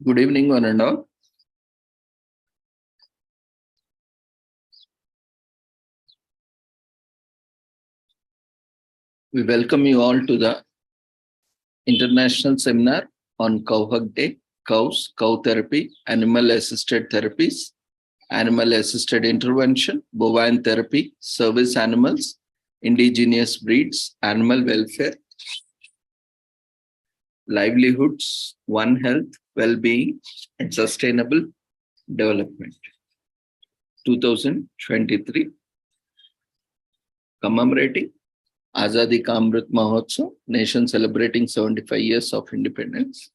Good evening, one and all. We welcome you all to the International Seminar on Cow Hug Day, Cows, Cow Therapy, Animal Assisted Therapies, Animal Assisted Intervention, Bovine Therapy, Service Animals, Indigenous Breeds, Animal Welfare, Livelihoods, One Health, Well-Being, and Sustainable Development. 2023, commemorating Azadi Ka Amrit Mahotsav, nation celebrating 75 years of independence.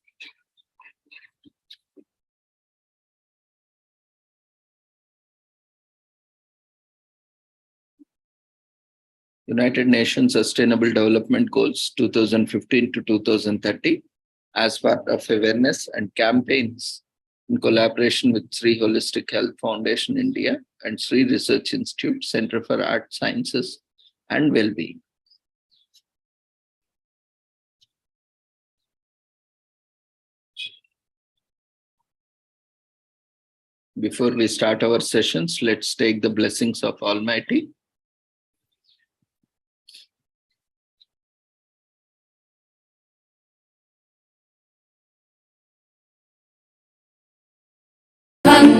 United Nations Sustainable Development Goals 2015 to 2030 as part of awareness and campaigns in collaboration with Sri Holistic Health Foundation India and Sri Research Institute, Center for Art Sciences and Wellbeing. Before we start our sessions, let's take the blessings of Almighty.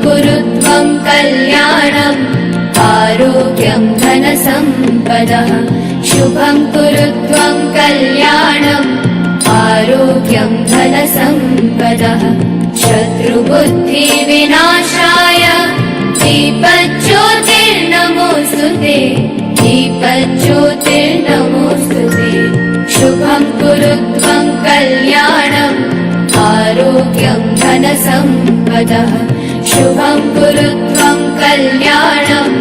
कुरुत्वं कल्याणम् आरोग्यं धनसम्पदः शुभं कुरुत्वं कल्याणम् आरोग्यं धनसम्पदः शत्रुबुद्धिविनाशाय दीपज्योतिर्नमोऽस्तुते दीपज्योतिर्नमोऽस्तुते शुभं कुरुत्वं कल्याणम् आरोग्यं धनसम्पदः शुभं कुरुत्वं कल्याणम्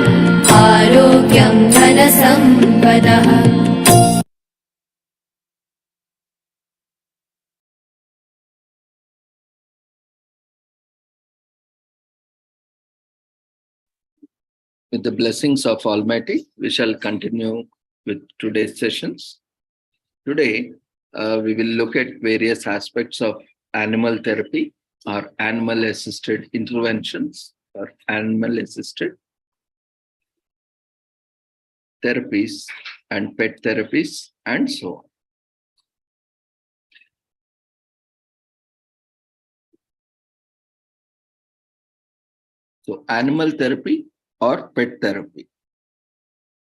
आरोग्यं धनसम्पदः. With the blessings of Almighty, we shall continue with today's sessions. Today, we will look at various aspects of animal therapy or animal assisted interventions or animal assisted therapies and pet therapies and so on. So animal therapy or pet therapy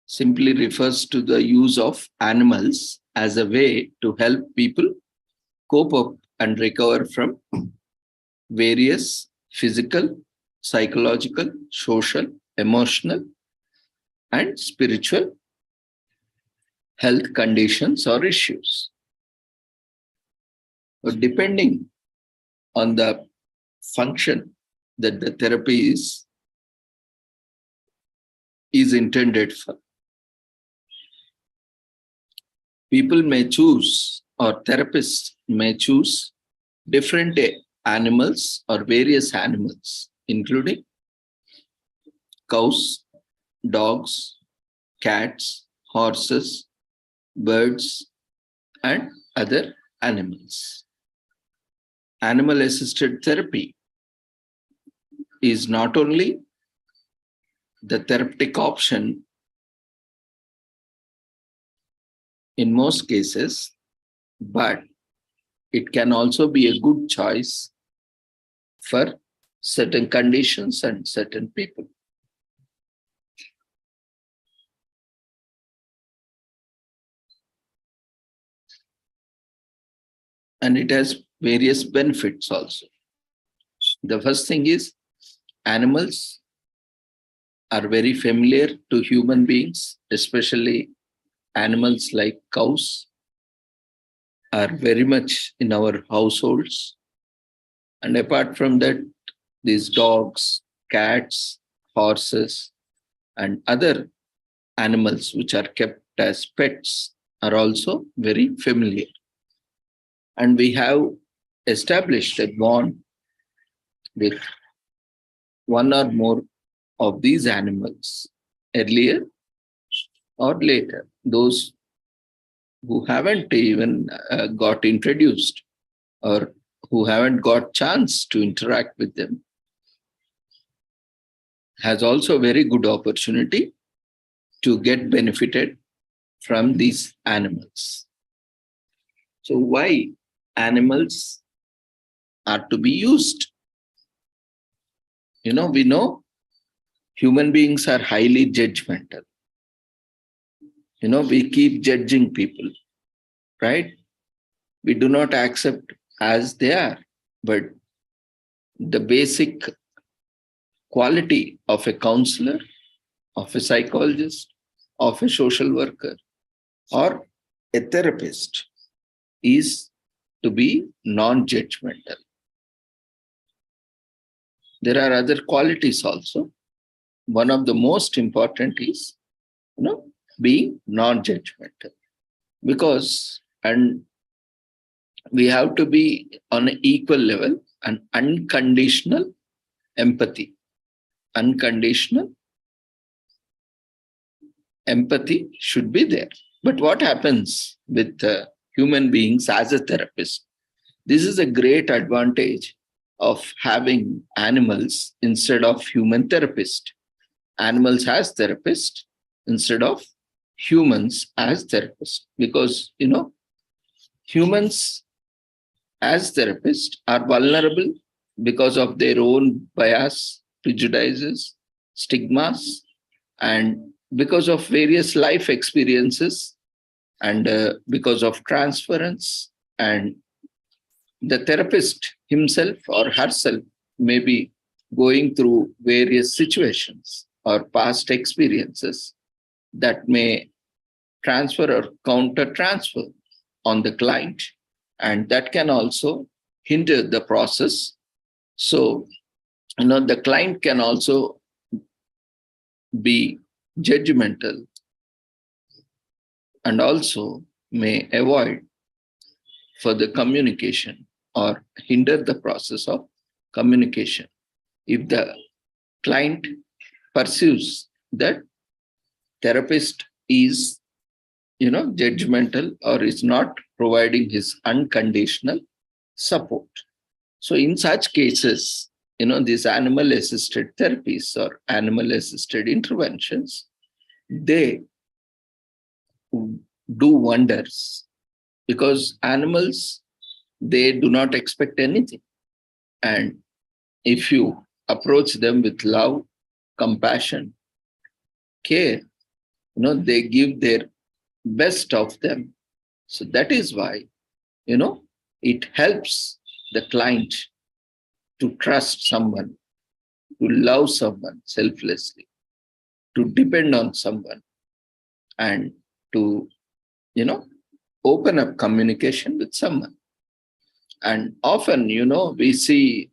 simply refers to the use of animals as a way to help people cope up and recover from various physical, psychological, social, emotional, and spiritual health conditions or issues. But depending on the function that the therapy is intended for, people may choose, or therapists may choose, different animals or various animals, including cows, dogs, cats, horses, birds, and other animals. Animal assisted therapy is not only the therapeutic option in most cases, but it can also be a good choice for certain conditions and certain people. And it has various benefits also. The first thing is animals are very familiar to human beings, especially animals like cows are very much in our households. And apart from that, these dogs, cats, horses, and other animals which are kept as pets are also very familiar. And we have established a bond with one or more of these animals earlier or later. Those who haven't even got introduced or who haven't got chance to interact with them has also very good opportunity to get benefited from these animals. So why animals are to be used? We know human beings are highly judgmental. We keep judging people, right? We do not accept as they are. But the basic quality of a counselor, of a psychologist, of a social worker, or a therapist is to be non-judgmental. There are other qualities also. One of the most important is, being non-judgmental. Because, and we have to be on an equal level, and unconditional empathy. Unconditional empathy should be there. But what happens with human beings as a therapist? This is a great advantage of having animals instead of human therapist. Animals as therapist instead of humans as therapists. Because, humans as therapists are vulnerable because of their own bias, prejudices, stigmas, and because of various life experiences, and because of transference. And the therapist himself or herself may be going through various situations or past experiences that may transfer or counter transfer on the client, and that can also hinder the process. So, the client can also be judgmental and also may avoid further communication or hinder the process of communication if the client perceives that therapist is judgmental or is not providing his unconditional support. So in such cases, these animal assisted therapies or animal assisted interventions, they do wonders, because animals, they do not expect anything. And if you approach them with love, compassion, care, they give their best of them. So that is why, it helps the client to trust someone, to love someone selflessly, to depend on someone, and to, open up communication with someone. And often, we see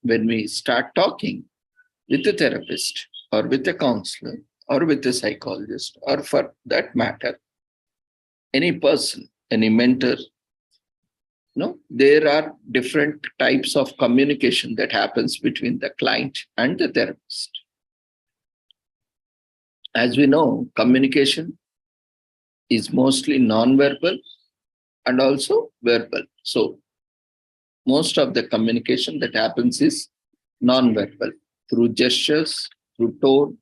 when we start talking with a therapist or with a counselor or with a psychologist, or for that matter, any person, any mentor, there are different types of communication that happens between the client and the therapist. As we know, communication is mostly non-verbal and also verbal. So most of the communication that happens is non-verbal, through gestures, through tone,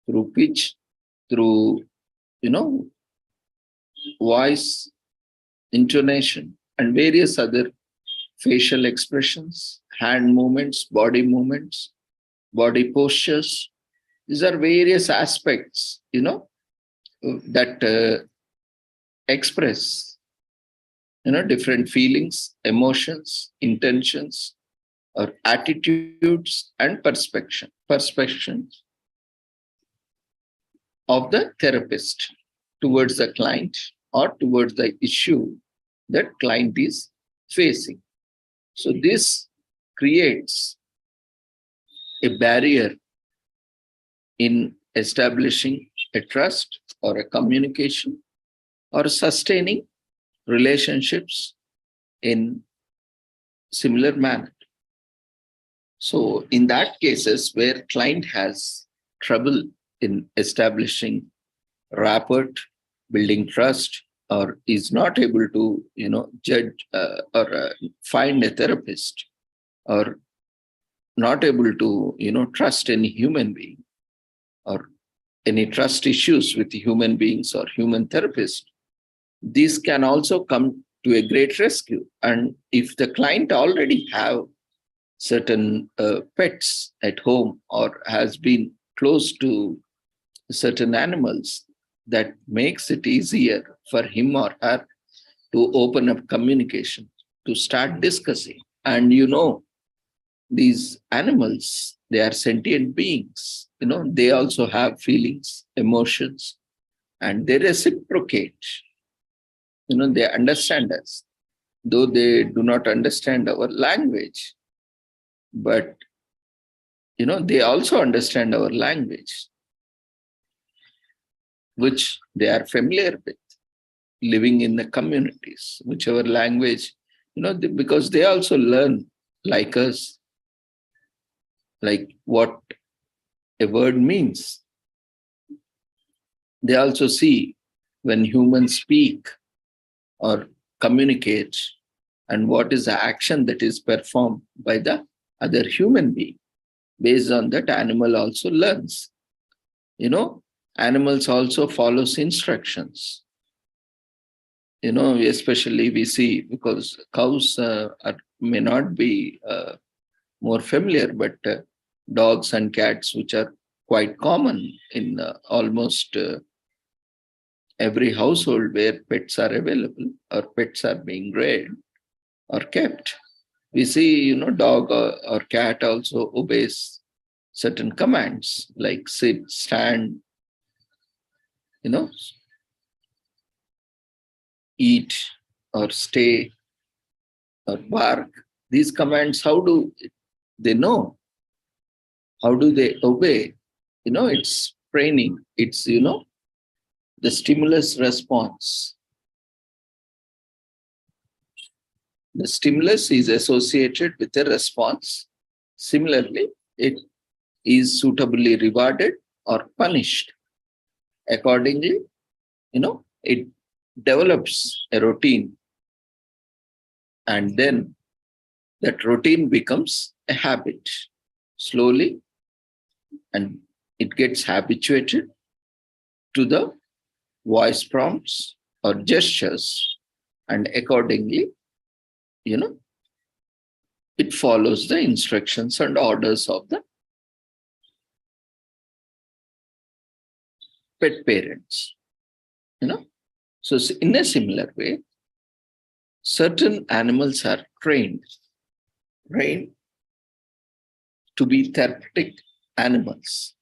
through pitch, through, voice, intonation, and various other facial expressions, hand movements, body postures. These are various aspects, that express, different feelings, emotions, intentions, or attitudes and perspectives of the therapist towards the client or towards the issue that client is facing. So this creates a barrier in establishing a trust or a communication or sustaining relationships in similar manner. So in that cases where client has trouble in establishing rapport, building trust, or is not able to, judge or find a therapist, or not able to, trust any human being, or any trust issues with human beings or human therapists, these can also come to a great rescue. And if the client already have certain pets at home or has been close to certain animals, that makes it easier for him or her to open up communication, to start discussing. And these animals, they are sentient beings. They also have feelings, emotions, and they reciprocate. They understand us, though they do not understand our language, but they also understand our language, which they are familiar with, living in the communities, whichever language, because they also learn like us, like what a word means. They also see when humans speak or communicate, and what is the action that is performed by the other human being. Based on that, animal also learns. Animals also follows instructions. Especially we see, because cows may not be more familiar, but dogs and cats, which are quite common in almost every household where pets are available or pets are being reared or kept. We see, dog or cat also obeys certain commands like sit, stand, eat or stay or bark. These commands, how do they know? How do they obey? It's training. It's, the stimulus response. The stimulus is associated with a response. Similarly, it is suitably rewarded or punished. Accordingly, it develops a routine, and then that routine becomes a habit slowly, and it gets habituated to the voice prompts or gestures, and accordingly, it follows the instructions and orders of the pet parents. So in a similar way, certain animals are trained to be therapeutic animals.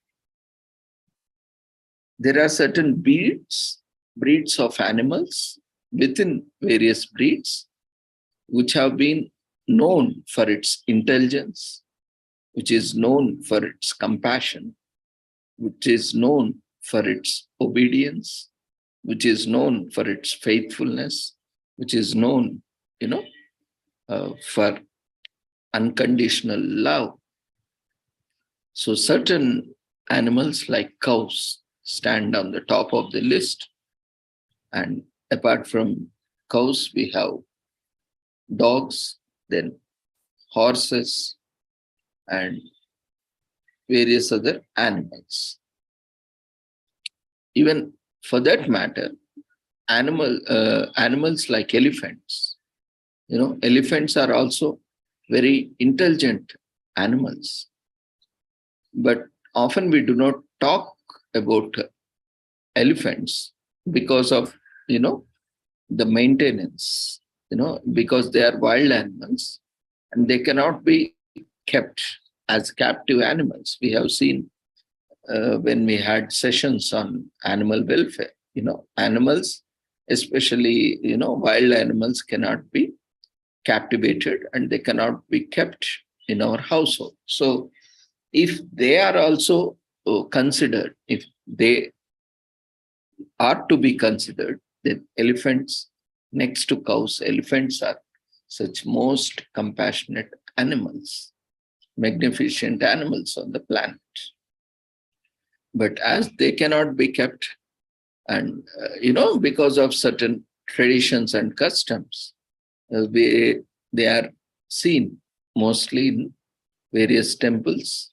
There are certain breeds of animals within various breeds, which have been known for its intelligence, which is known for its compassion, which is known for its obedience, which is known for its faithfulness, which is known, for unconditional love. So certain animals like cows stand on the top of the list. And apart from cows, we have dogs, then horses, and various other animals. Even for that matter, animals like elephants. Elephants are also very intelligent animals. But often we do not talk about elephants because of, the maintenance, because they are wild animals and they cannot be kept as captive animals. We have seen when we had sessions on animal welfare, animals, especially, wild animals cannot be captivated and they cannot be kept in our household. So if they are also considered, if they are to be considered, then elephants, next to cows, elephants are such most compassionate animals, magnificent animals on the planet. But as they cannot be kept, and because of certain traditions and customs. They are seen mostly in various temples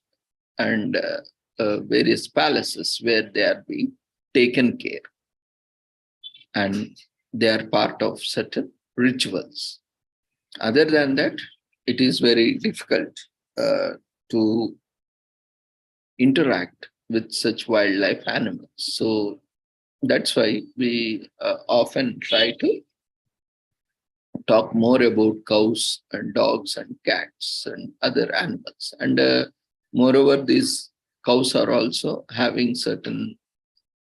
and various palaces where they are being taken care, and they are part of certain rituals. Other than that, it is very difficult to interact with such wildlife animals. So that's why we often try to talk more about cows and dogs and cats and other animals. And moreover, these cows are also having certain,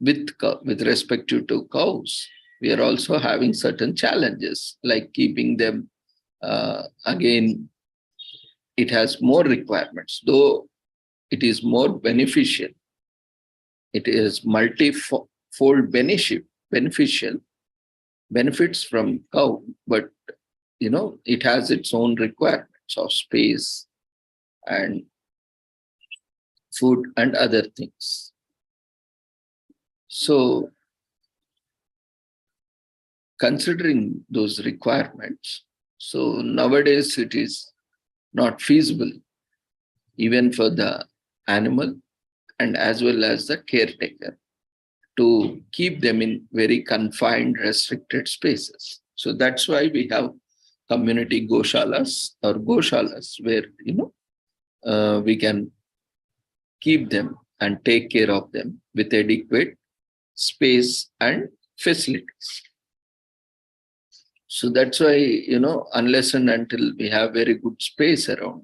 with respect to cows, we are also having certain challenges like keeping them. Again, it has more requirements, though it is more beneficial. It is multifold beneficial benefits from cow, but it has its own requirements of space and food and other things. So considering those requirements, so nowadays it is not feasible even for the animal and as well as the caretaker to keep them in very confined, restricted spaces. So that's why we have community goshalas or goshalas where we can keep them and take care of them with adequate space and facilities. So that's why unless and until we have very good space around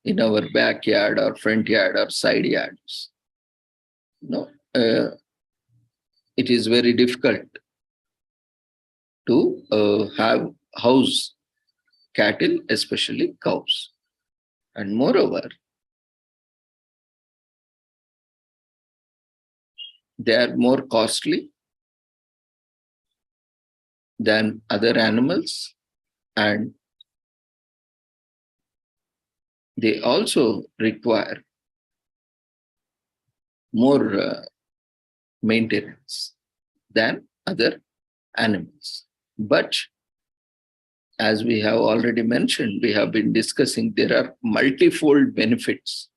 in our backyard or front yard or side yards, it is very difficult to have house cattle, especially cows. And moreover, they are more costly than other animals, and they also require more maintenance than other animals. But as we have already mentioned, we have been discussing, there are multifold benefits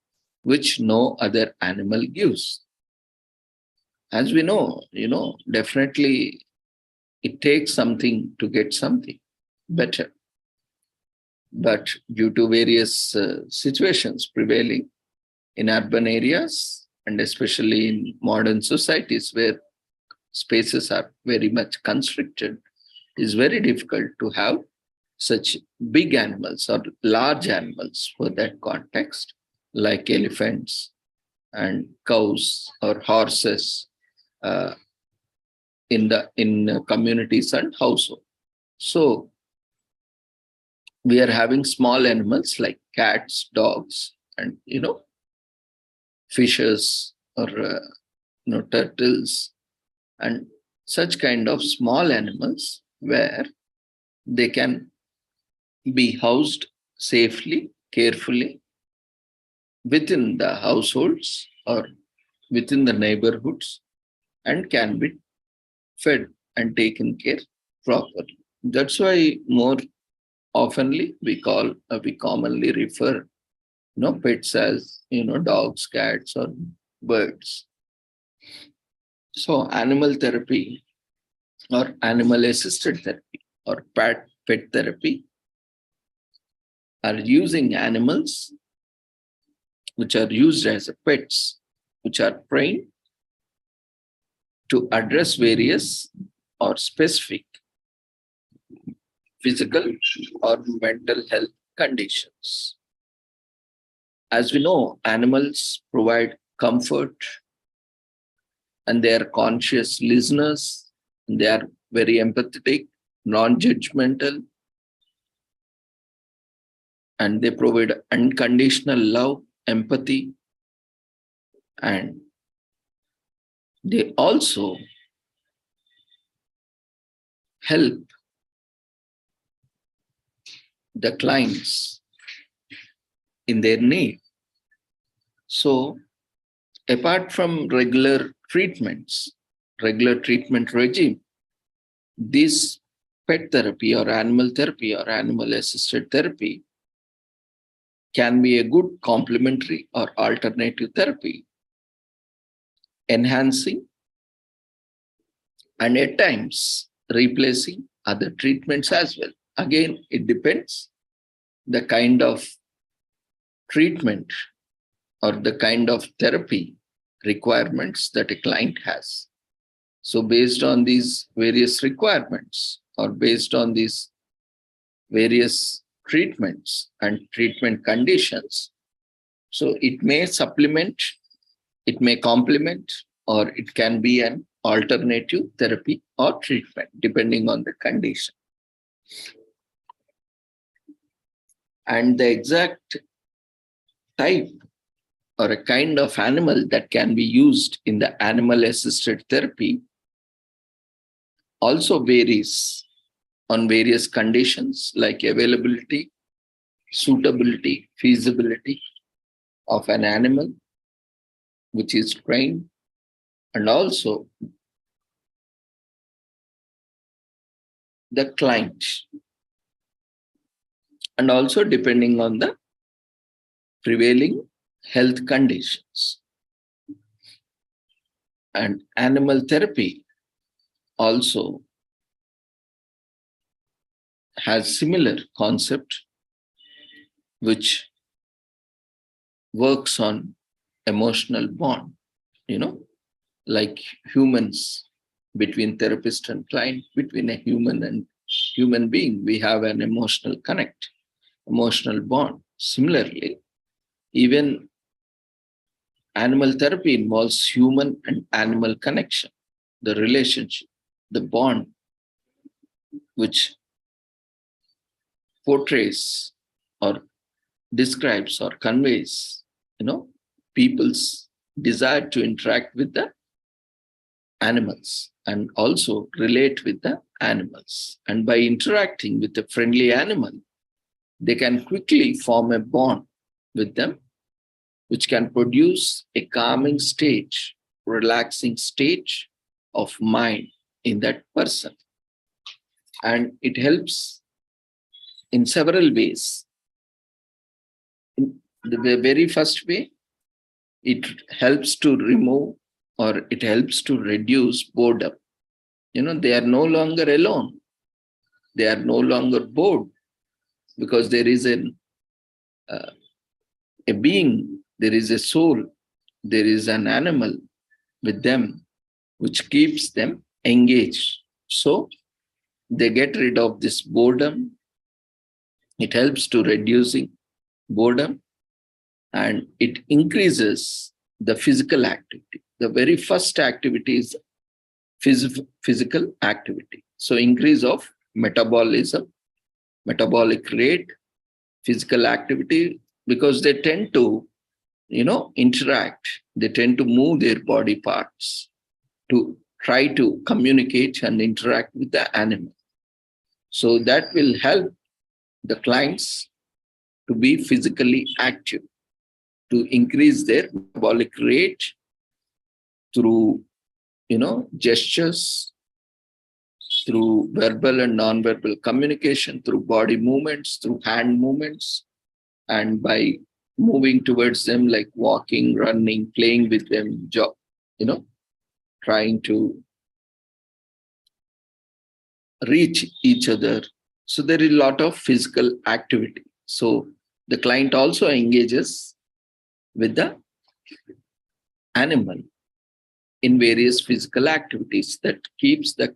which no other animal gives. As we know, definitely it takes something to get something better. But due to various situations prevailing in urban areas, and especially in modern societies where spaces are very much constricted, it's very difficult to have such big animals or large animals for that context, like elephants and cows or horses in communities and households. So we are having small animals like cats, dogs, and fishes or turtles and such kind of small animals where they can be housed safely, carefully within the households or within the neighborhoods and can be fed and taken care properly. That's why more oftenly we commonly refer pets as dogs, cats, or birds. So animal therapy or animal assisted therapy or pet therapy are using animals which are used as pets, which are trained to address various or specific physical or mental health conditions. As we know, animals provide comfort and they are conscious listeners. They are very empathetic, non-judgmental, and they provide unconditional love, empathy, and they also help the clients in their need. So apart from regular treatment regime, this pet therapy or animal assisted therapy can be a good complementary or alternative therapy, enhancing and at times replacing other treatments as well. Again, it depends the kind of treatment or the kind of therapy requirements that a client has. So based on these various requirements or based on these various treatments and treatment conditions, so it may supplement, it may complement, or it can be an alternative therapy or treatment depending on the condition. And the exact type or a kind of animal that can be used in the animal assisted therapy also varies on various conditions like availability, suitability, feasibility of an animal which is trained, and also the client, and also depending on the prevailing health conditions. And animal therapy also has similar concept which works on emotional bond, like humans, between therapist and client, between a human and human being, we have an emotional connect, emotional bond. Similarly, even animal therapy involves human and animal connection, the relationship, the bond, which portrays or describes or conveys, people's desire to interact with the animals and also relate with the animals. And by interacting with a friendly animal, they can quickly form a bond with them, which can produce a calming stage, relaxing stage of mind in that person. And it helps in several ways. In the very first way, it helps to remove or it helps to reduce boredom. They are no longer alone. They are no longer bored because there is a being, there is a soul, there is an animal with them, which keeps them engaged. So they get rid of this boredom. It helps to reducing boredom and it increases the physical activity. The very first activity is physical activity. So increase of metabolism, metabolic rate, physical activity, because they tend to, interact. They tend to move their body parts to try to communicate and interact with the animal. So that will help the clients to be physically active, to increase their metabolic rate through, gestures, through verbal and non-verbal communication, through body movements, through hand movements, and by moving towards them like walking, running, playing with them, trying to reach each other. So there is a lot of physical activity. So the client also engages with the animal in various physical activities that keeps the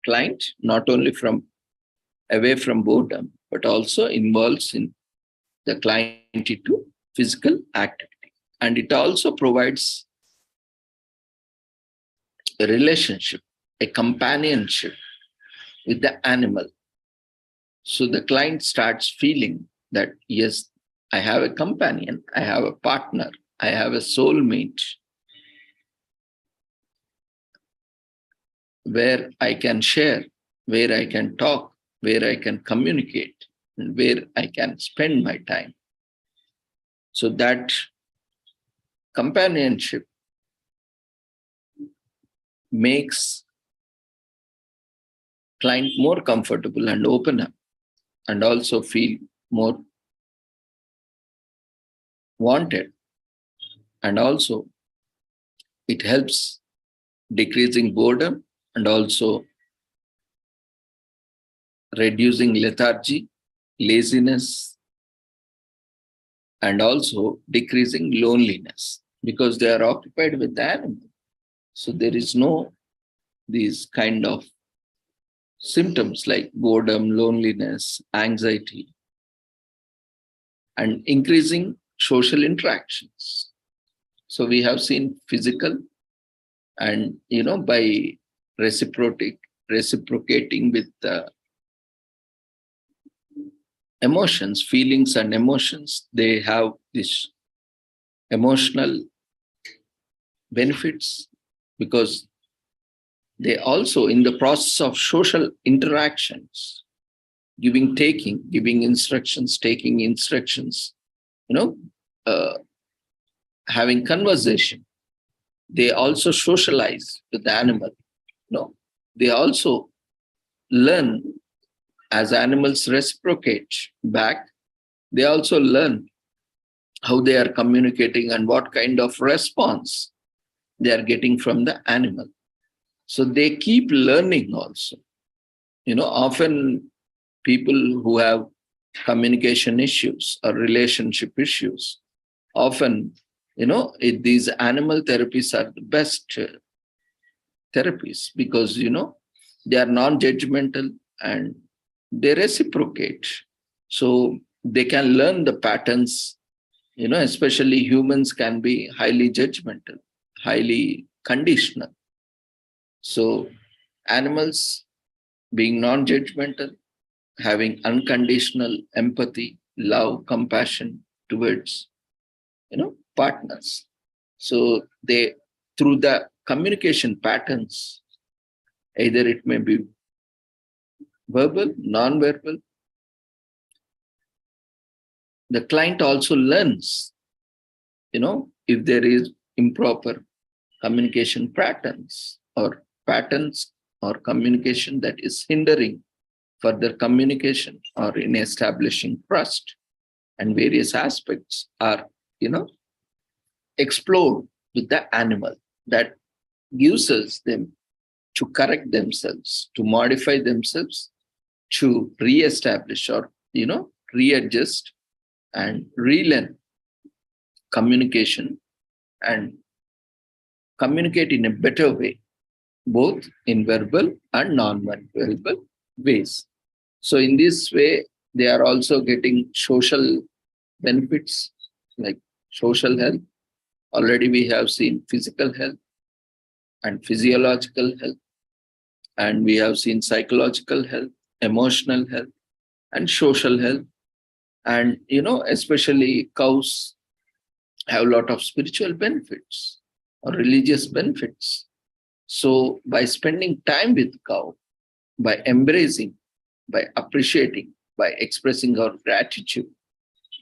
client not only away from boredom, but also involves in the client into physical activity. And it also provides a relationship, a companionship with the animal. So the client starts feeling that, yes, I have a companion, I have a partner, I have a soulmate where I can share, where I can talk, where I can communicate, and where I can spend my time. So that companionship makes client more comfortable and open up, and also feel more wanted. And also it helps decreasing boredom and also reducing lethargy, laziness, and also decreasing loneliness because they are occupied with the animal. So there is no these kind of symptoms like boredom, loneliness, anxiety, and increasing social interactions. So we have seen physical and, by reciprocating with emotions, feelings and emotions, they have this emotional benefits because they also in the process of social interactions, giving instructions, taking instructions, uh, having conversation, they also socialize with the animal. They also learn as animals reciprocate back. They also learn how they are communicating and what kind of response they are getting from the animal. So they keep learning also. Often people who have communication issues or relationship issues, often, these animal therapies are the best therapies because, they are non-judgmental and they reciprocate. So they can learn the patterns, especially humans can be highly judgmental, highly conditional. So animals being non-judgmental, having unconditional empathy, love, compassion towards, partners. So they, through the communication patterns, either it may be verbal, non-verbal, the client also learns, if there is improper communication patterns or communication that is hindering further communication or in establishing trust, and various aspects are, explored with the animal that gives us them to correct themselves, to modify themselves, to re-establish or, readjust and relearn communication and communicate in a better way, both in verbal and non-verbal ways. So in this way, they are also getting social benefits like social health. Already we have seen physical health and physiological health, and we have seen psychological health, emotional health, and social health. And, especially cows have a lot of spiritual benefits or religious benefits. So by spending time with cow, by embracing, by appreciating, by expressing our gratitude,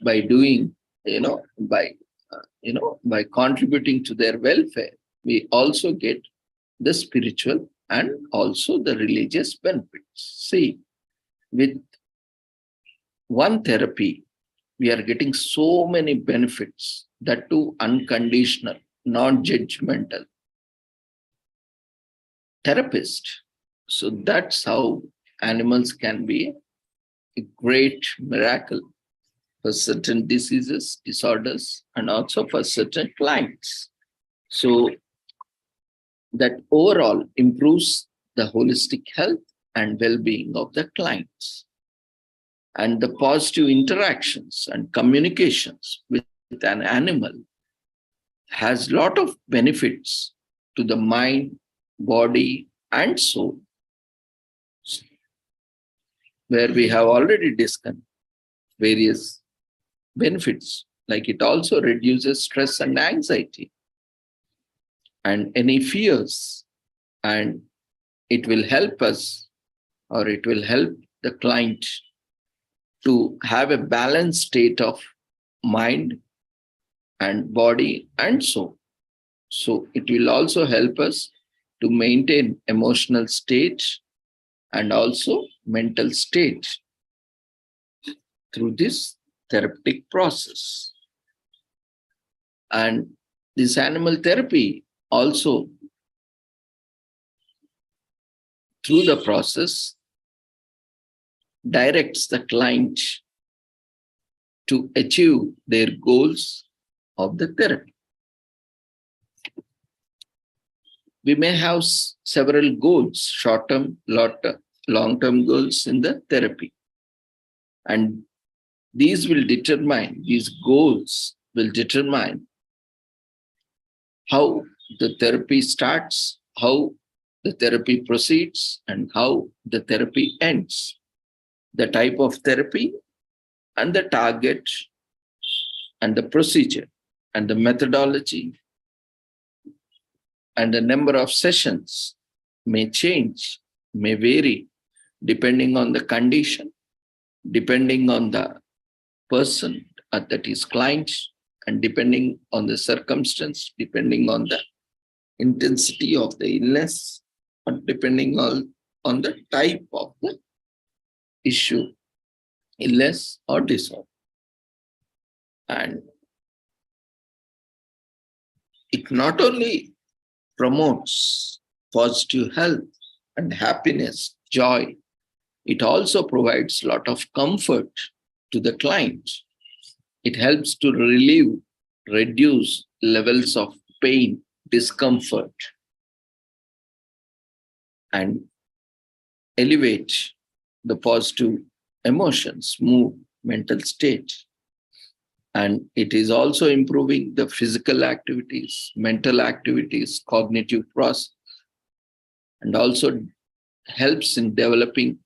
by doing, by contributing to their welfare, we also get the spiritual and also the religious benefits. See, with one therapy, we are getting so many benefits, that too unconditional, non-judgmental therapist. So that's how animals can be a great miracle for certain diseases, disorders, and also for certain clients. So that overall improves the holistic health and well-being of the clients. And the positive interactions and communications with an animal has a lot of benefits to the mind, body, and soul, where we have already discussed various benefits, like it also reduces stress and anxiety and any fears, and it will help us, or it will help the client to have a balanced state of mind and body and soul. So it will also help us to maintain emotional state and also mental state through this therapeutic process. And this animal therapy also, through the process, directs the client to achieve their goals of the therapy. We may have several goals, short-term, long-term goals in the therapy. And these goals will determine how the therapy starts, how the therapy proceeds, and how the therapy ends. The type of therapy and the target and the procedure and the methodology and the number of sessions may change, may vary, depending on the condition, depending on the person, that is client, and depending on the circumstance, depending on the intensity of the illness, or depending on the type of the issue, illness or disorder. And it not only promotes positive health and happiness, joy, it also provides a lot of comfort to the client. It helps to reduce levels of pain, discomfort, and elevate the positive emotions, mood, mental state. And it is also improving the physical activities, mental activities, cognitive process, and also helps in developing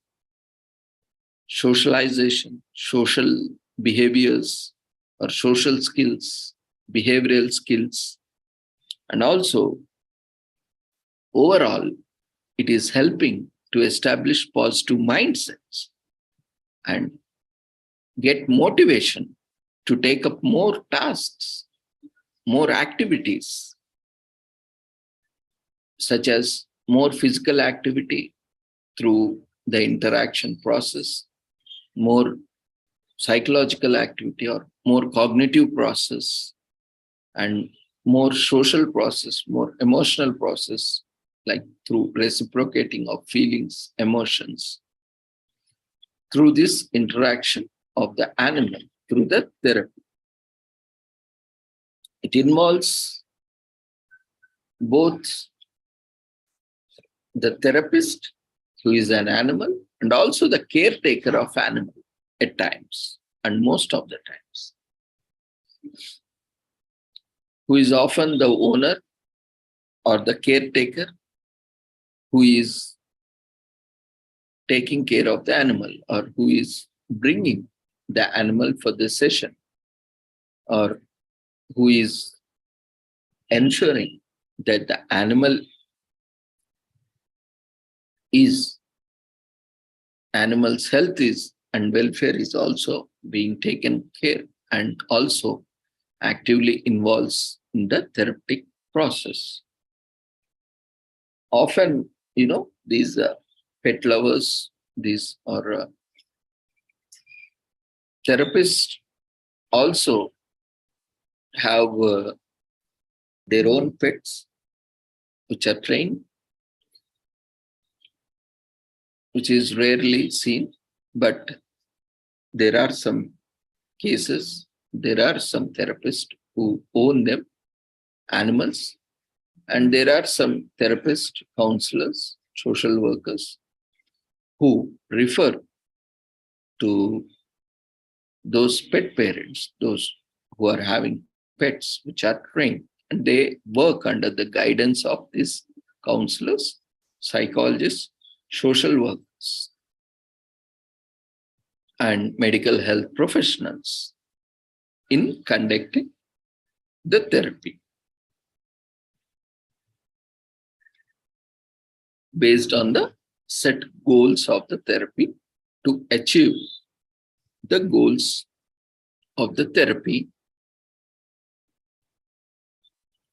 socialization, social behaviors or social skills, behavioral skills. And also, overall, it is helping to establish positive mindsets and get motivation to take up more tasks, more activities, such as more physical activity through the interaction process, more psychological activity or more cognitive process, and more social process, more emotional process, like through reciprocating of feelings, emotions, through this interaction of the animal, through the therapy. It involves both the therapist, who is an animal, and also the caretaker of animal at times, and most of the times, who is often the owner or the caretaker who is taking care of the animal, or who is bringing the animal for the session, or who is ensuring that the animal's health is and welfare is also being taken care, and also actively involves in the therapeutic process. Often, these pet lovers, these are therapists, also have their own pets which are trained, which is rarely seen, but there are some cases, there are some therapists who own them, animals, and there are some therapists, counselors, social workers who refer to those pet parents, those who are having pets which are trained, and they work under the guidance of these counselors, psychologists, social workers, and medical health professionals in conducting the therapy based on the set goals of the therapy to achieve the goals of the therapy,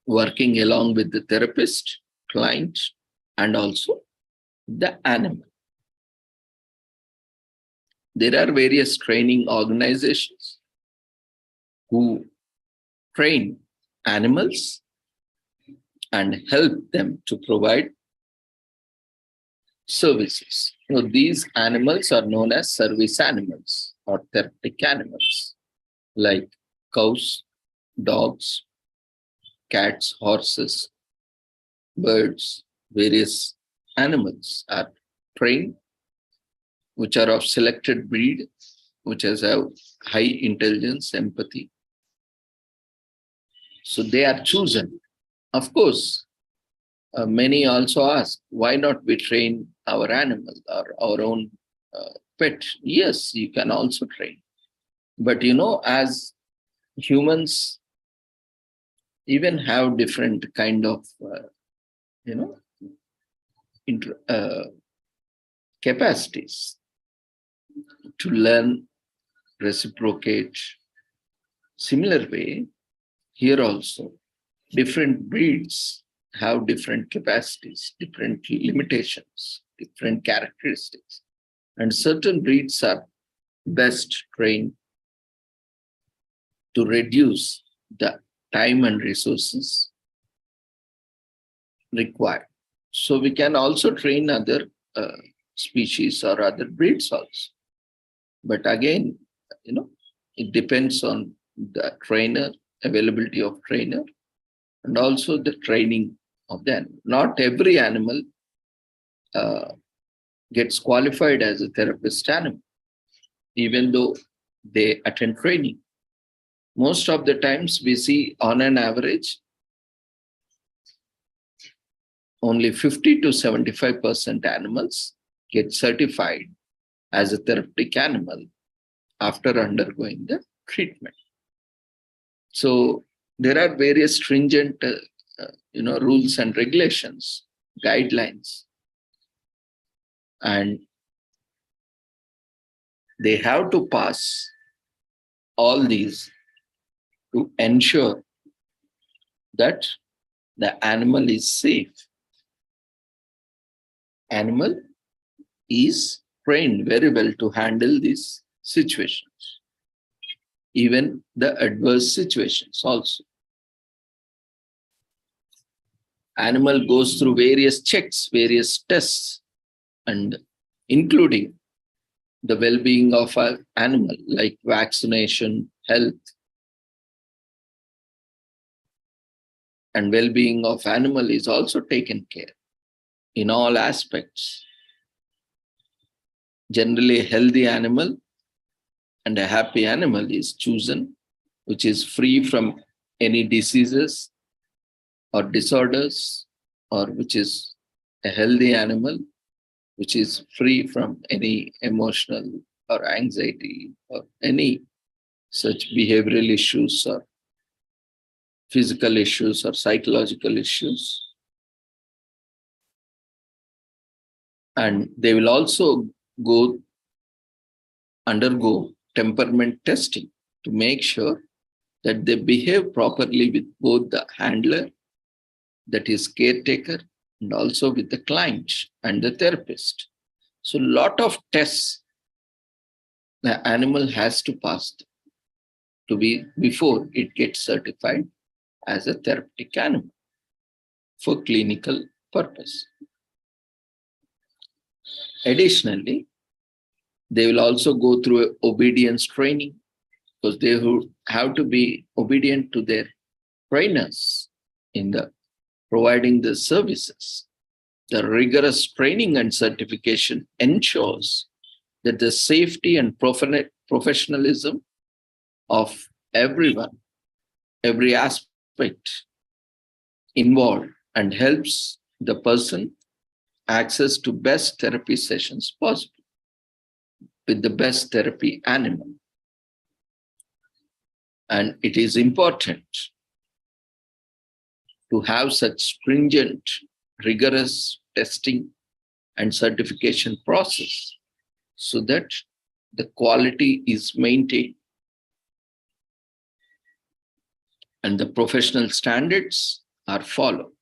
working along with the therapist, client, and also the animal. There are various training organizations who train animals and help them to provide services. These animals are known as service animals or therapeutic animals, like cows, dogs, cats, horses, birds, various animals are trained, which are of selected breed, which has a high intelligence, empathy. So they are chosen. Of course, many also ask, why not we train our animal or our own pet? Yes, you can also train. But as humans even have different kind of, capacities to learn, reciprocate. Similar way, here also, different breeds have different capacities, different limitations, different characteristics. And certain breeds are best trained to reduce the time and resources required. So we can also train other species or other breeds also. But again, it depends on the trainer, availability of trainer, and also the training of the animal. Not every animal gets qualified as a therapist animal, even though they attend training. Most of the times we see, on an average, only 50 to 75% animals get certified as a therapeutic animal after undergoing the treatment. So there are various stringent rules and regulations, guidelines, and they have to pass all these to ensure that the animal is safe. Animal is trained very well to handle these situations, even the adverse situations also. Animal goes through various checks, various tests, and including the well-being of an animal, like vaccination, health, and well-being of animal is also taken care in all aspects. Generally, a healthy animal and a happy animal is chosen, which is free from any diseases or disorders, or which is a healthy animal, which is free from any emotional or anxiety or any such behavioral issues or physical issues or psychological issues. And they will also undergo temperament testing to make sure that they behave properly with both the handler, that is caretaker, and also with the client and the therapist. So a lot of tests the animal has to pass to be before it gets certified as a therapeutic animal for clinical purpose. Additionally, they will also go through obedience training, because they have to be obedient to their trainers in the providing the services. The rigorous training and certification ensures that the safety and professionalism of everyone, every aspect involved, and helps the person access to best therapy sessions possible with the best therapy animal. And it is important to have such stringent, rigorous testing and certification process so that the quality is maintained and the professional standards are followed,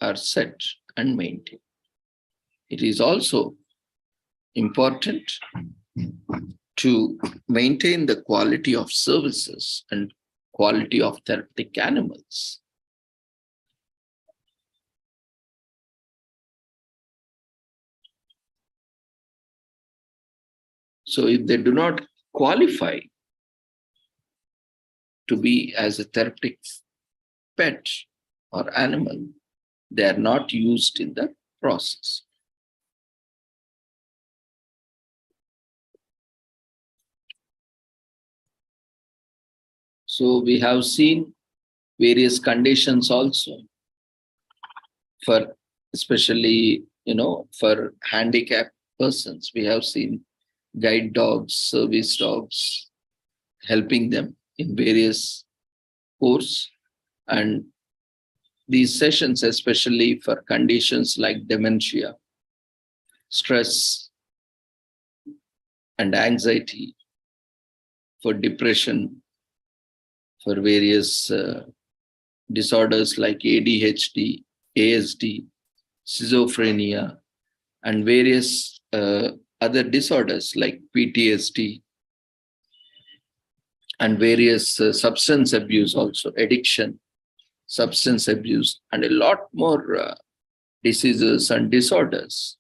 are set and maintained. It is also important to maintain the quality of services and quality of therapeutic animals. So if they do not qualify to be as a therapeutic pet or animal, they are not used in the process. So we have seen various conditions also for, especially, for handicapped persons. We have seen guide dogs, service dogs, helping them in various course. And these sessions, especially for conditions like dementia, stress, and anxiety, for depression, for various disorders like ADHD, ASD, schizophrenia, and various other disorders like PTSD, and various substance abuse also, addiction, substance abuse, and a lot more diseases and disorders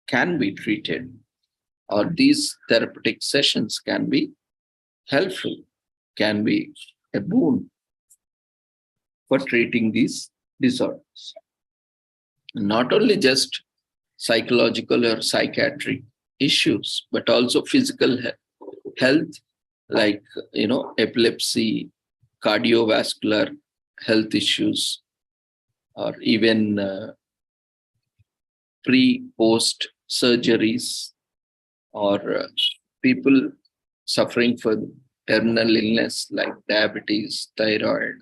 can be treated, or these therapeutic sessions can be helpful, can be a boon for treating these disorders. Not only just psychological or psychiatric issues, but also physical health, like, epilepsy, cardiovascular health issues, or even pre-post surgeries, or people suffering from terminal illness like diabetes, thyroid,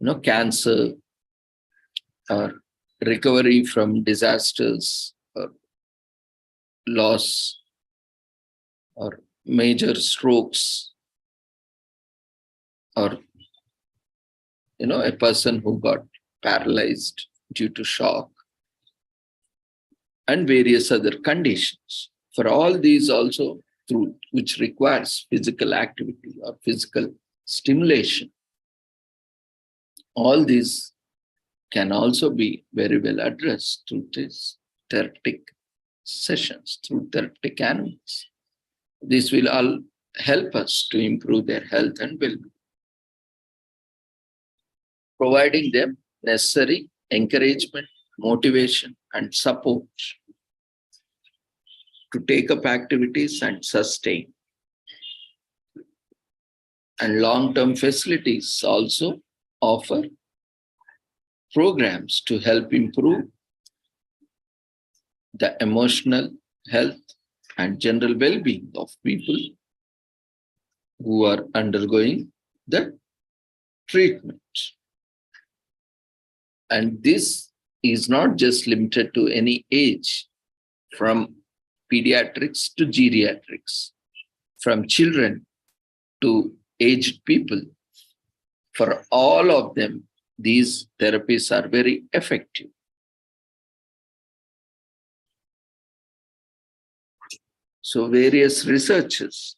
or cancer, or recovery from disasters, or loss, or major strokes, or a person who got paralyzed due to shock, and various other conditions. For all these also, through which requires physical activity or physical stimulation, all these can also be very well addressed through these therapeutic sessions, through therapeutic animals. This will all help us to improve their health and well-being, providing them necessary encouragement, motivation, and support to take up activities and sustain. And long-term facilities also offer programs to help improve the emotional health and general well-being of people who are undergoing the treatment. And this is not just limited to any age, from pediatrics to geriatrics, from children to aged people. For all of them, these therapies are very effective. So various researches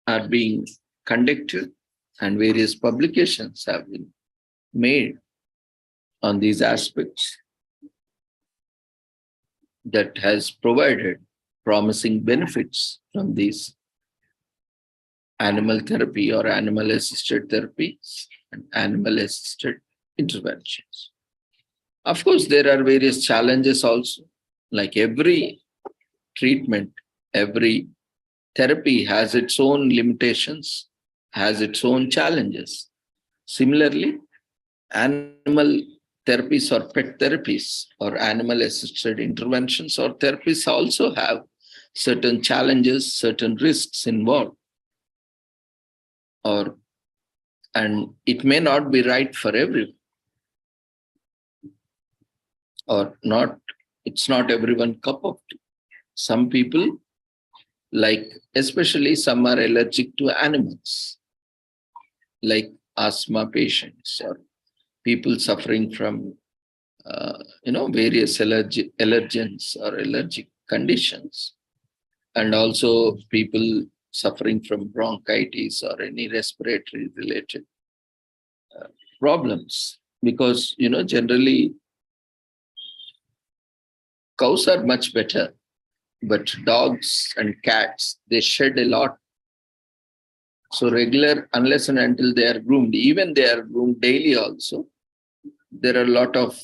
are being conducted and various publications have been made on these aspects that has provided promising benefits from these animal therapy or animal-assisted therapies and animal-assisted interventions. Of course, there are various challenges also. Like every treatment, every therapy has its own limitations, has its own challenges. Similarly, animal therapies or pet therapies or animal-assisted interventions or therapies also have certain challenges, certain risks involved. And it may not be right for everyone, or not, it's not everyone's cup of tea. Some people, like especially some are allergic to animals, like asthma patients or people suffering from various allergens or allergic conditions, and also people suffering from bronchitis or any respiratory related problems. Because, generally cows are much better, but dogs and cats, they shed a lot. So regular, unless and until they are groomed, even they are groomed daily also, there are a lot of,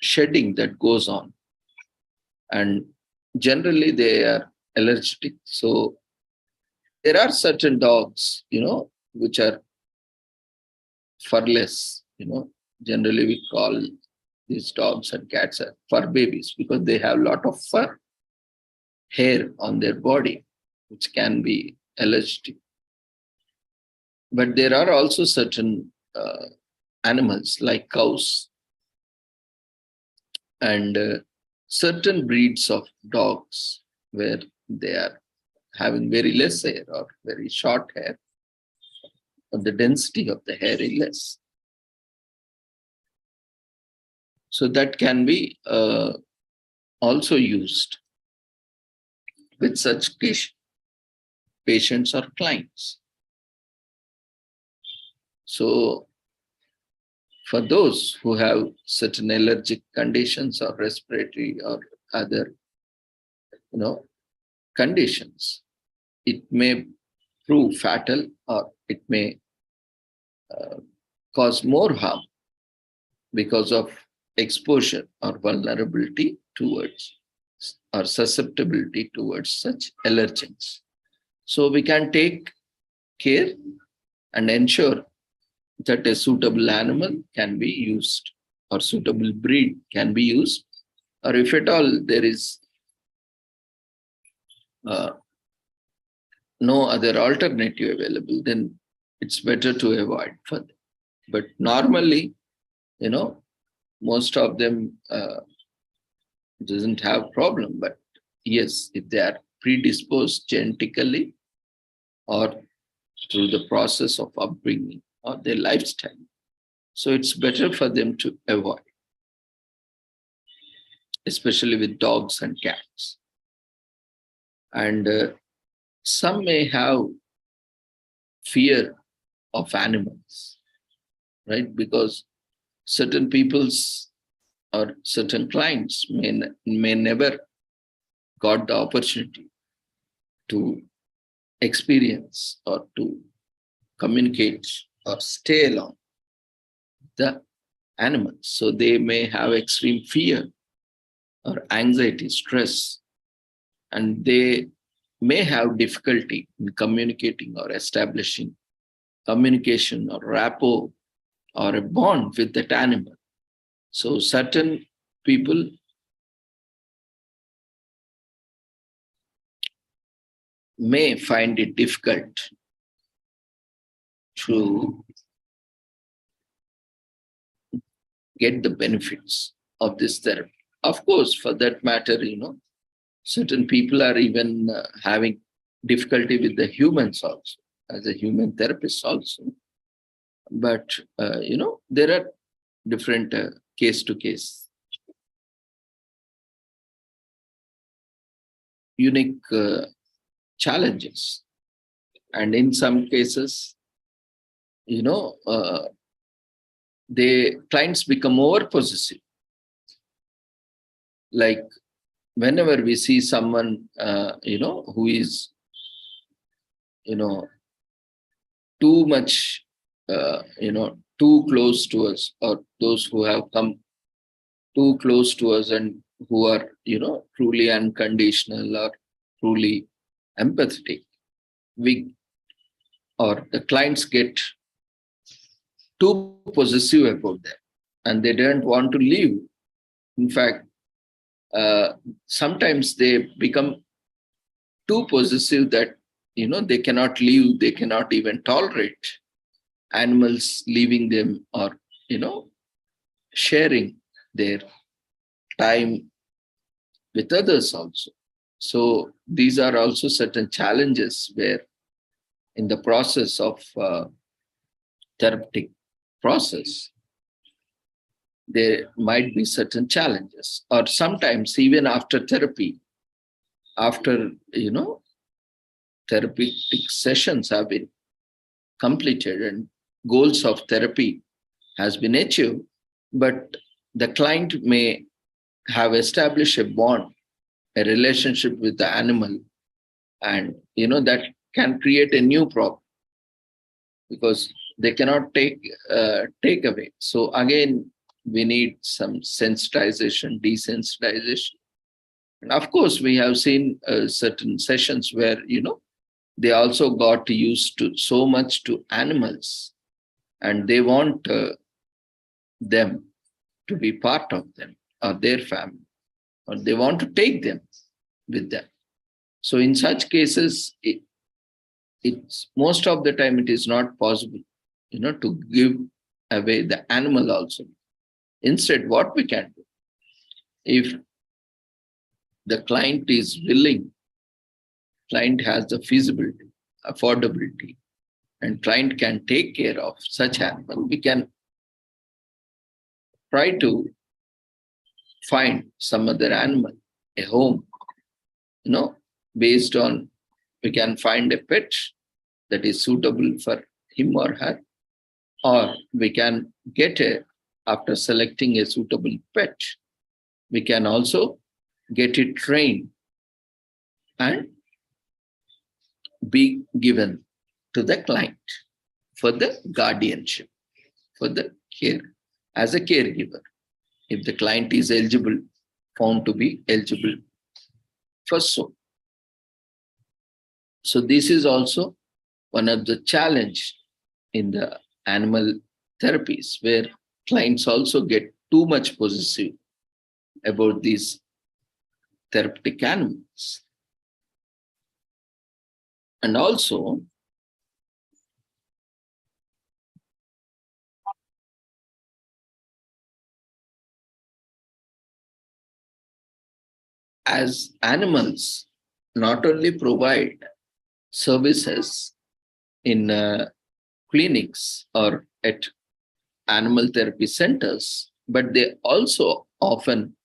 shedding that goes on. And generally they are allergic. So there are certain dogs, which are furless, generally we call these dogs and cats are fur babies because they have a lot of fur, hair on their body, which can be allergic. But there are also certain animals like cows and certain breeds of dogs where they are having very less hair or very short hair, or the density of the hair is less. So that can be also used with such patients or clients. So for those who have certain allergic conditions or respiratory or other, conditions, it may prove fatal or it may cause more harm because of exposure or vulnerability towards or susceptibility towards such allergens. So we can take care and ensure that a suitable animal can be used or suitable breed can be used, or if at all there is no other alternative available, then it's better to avoid further. But normally, most of them doesn't have problem. But yes, if they are predisposed genetically or through the process of upbringing or their lifestyle, so it's better for them to avoid, especially with dogs and cats. And some may have fear of animals, right? Because certain people's or certain clients may never got the opportunity to experience or to communicate or stay along the animals. So they may have extreme fear or anxiety, stress, and they may have difficulty in communicating or establishing communication or rapport or a bond with that animal. So certain people may find it difficult to get the benefits of this therapy. Of course, for that matter, certain people are even having difficulty with the humans also, as a human therapist also. But, there are different case to case, unique challenges. And in some cases, the clients become over possessive. Like whenever we see someone, who is, too much, too close to us, or those who have come too close to us and who are, truly unconditional or truly empathetic, or the clients get too possessive about them and they don't want to leave. In fact, sometimes they become too possessive that, they cannot leave, they cannot even tolerate animals leaving them or, sharing their time with others also. So these are also certain challenges where in the process of therapeutic process, there might be certain challenges, or sometimes even after therapy, after, therapeutic sessions have been completed and goals of therapy has been achieved, but the client may have established a bond, a relationship with the animal, and that can create a new problem because they cannot take away. So again, we need some sensitization, desensitization. And of course, we have seen certain sessions where they also got used to so much to animals, and they want them to be part of them or their family, or they want to take them with them. So in such cases, it's most of the time it is not possible, to give away the animal also. Instead, what we can do, if the client is willing, client has the feasibility, affordability, and client can take care of such animal, we can try to find some other animal, a home, based on, we can find a pet that is suitable for him or her, or we can get after selecting a suitable pet, we can also get it trained and be given to the client for the guardianship, for the care, as a caregiver. If the client is eligible, found to be eligible for so. So this is also one of the challenge in the animal therapies, where clients also get too much possessive about these therapeutic animals. And also, as animals not only provide services in clinics or at animal therapy centers, but they also often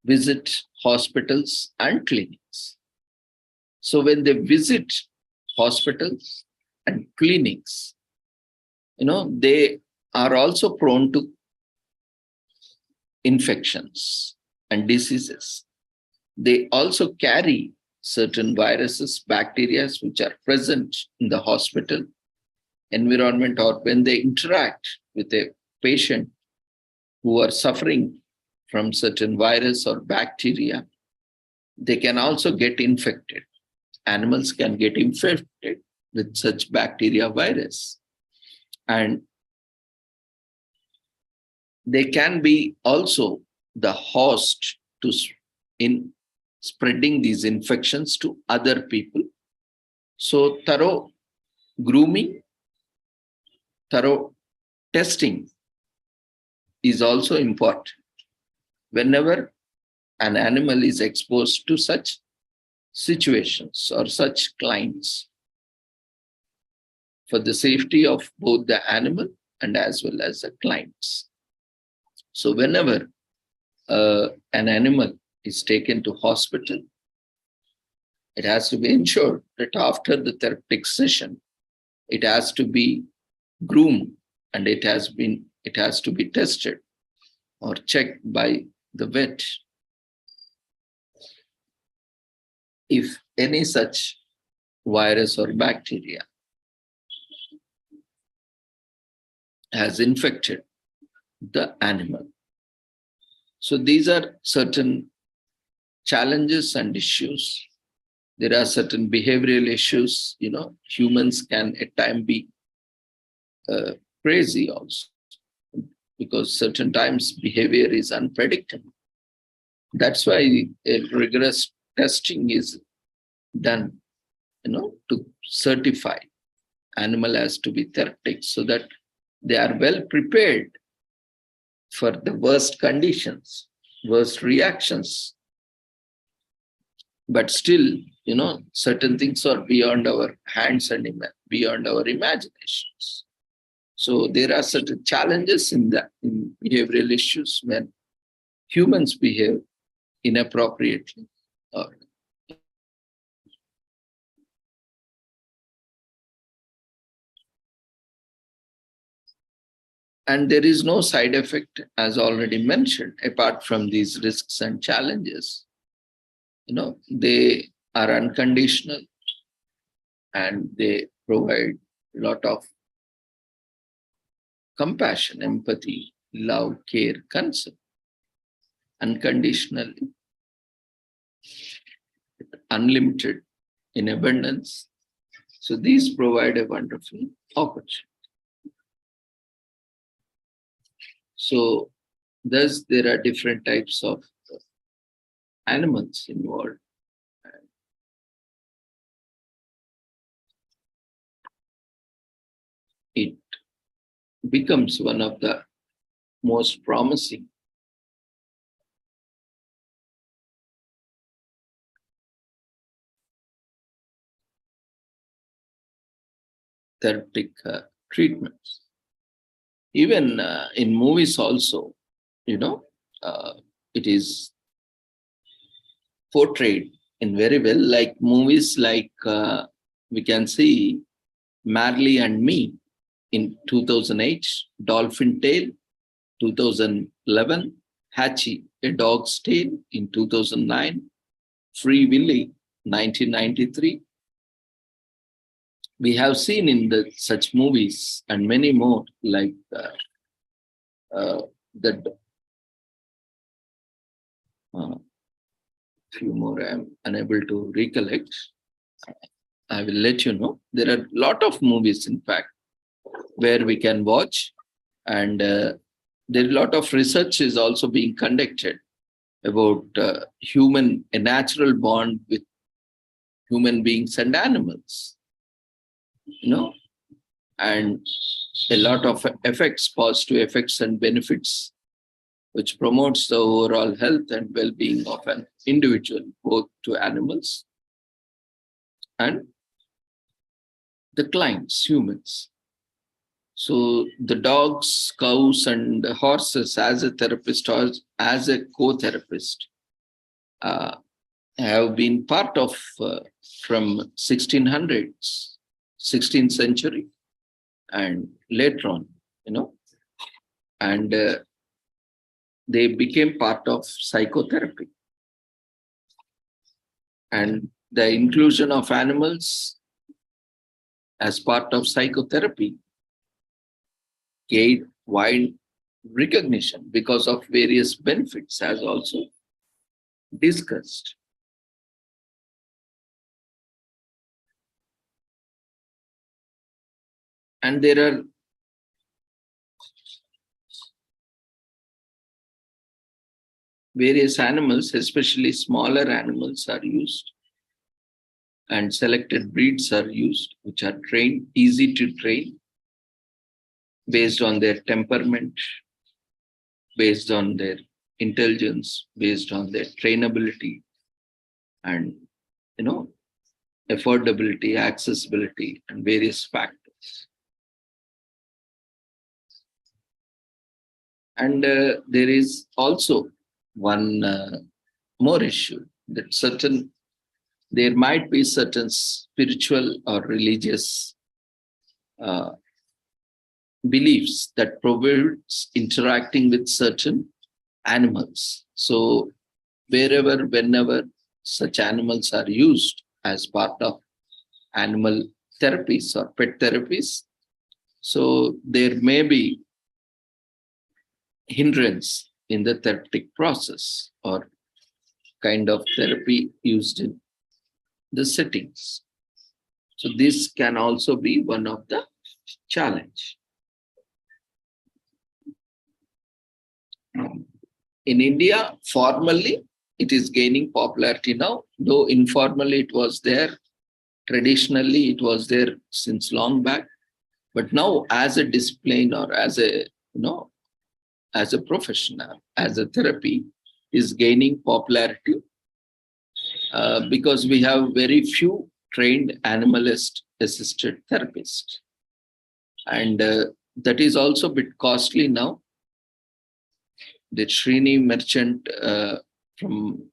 visit hospitals and clinics. So when they visit hospitals and clinics, they are also prone to infections and diseases. They also carry certain viruses, bacteria, which are present in the hospital environment, or when they interact with a patient who are suffering from certain virus or bacteria, they can also get infected. Animals can get infected with such bacteria, virus. And they can be also the host to in spreading these infections to other people. So thorough grooming, thorough testing is also important. Whenever an animal is exposed to such situations or such clients, for the safety of both the animal and as well as the clients. So whenever an animal is taken to hospital, it has to be ensured that after the therapeutic session, it has to be groomed and it has to be tested or checked by the vet. If any such virus or bacteria has infected the animal. So these are certain challenges and issues. There are certain behavioral issues. Humans can at times be crazy also, because certain times behavior is unpredictable. That's why a rigorous testing is done, to certify animal has to be therapeutic, so that they are well prepared for the worst conditions, worst reactions. But still, certain things are beyond our hands and beyond our imaginations. So there are certain challenges in behavioral issues when humans behave inappropriately or And there is no side effect, as already mentioned, apart from these risks and challenges. They are unconditional and they provide a lot of compassion, empathy, love, care, concern, unconditionally, unlimited, in abundance. So these provide a wonderful opportunity. So thus there are different types of animals involved. It becomes one of the most promising therapeutic treatments. Even in movies also, uh, it is portrayed in very well, like movies like we can see Marley and Me in 2008, Dolphin Tale 2011, Hatchie, A Dog's Tale in 2009, Free Willy 1993. We have seen in such movies and many more, like the few more I am unable to recollect. I will let you know. There are a lot of movies, in fact, where we can watch, and there are a lot of research is also being conducted about a natural bond with human beings and animals, and a lot of effects, positive effects and benefits, which promotes the overall health and well-being of an individual, both to animals and the clients, humans. So the dogs, cows, and the horses, as a therapist or as a co-therapist, have been part of from 1600s, 16th century, and later on, and they became part of psychotherapy. And the inclusion of animals as part of psychotherapy gained wide recognition because of various benefits, as also discussed. And there are various animals, especially smaller animals, are used, and selected breeds are used, which are trained, easy to train, based on their temperament, based on their intelligence, based on their trainability, and affordability, accessibility, and various factors. And there is also one more issue, that there might be certain spiritual or religious beliefs that prohibits interacting with certain animals. So whenever such animals are used as part of animal therapies or pet therapies, so there may be hindrance in the therapeutic process or kind of therapy used in the settings. So this can also be one of the challenge. In India, formally, it is gaining popularity now, though informally it was there. Traditionally, it was there since long back. But now, as a discipline or as a professional, as a therapy, is gaining popularity because we have very few trained animalist-assisted therapists. And that is also a bit costly now. The Srini Merchant from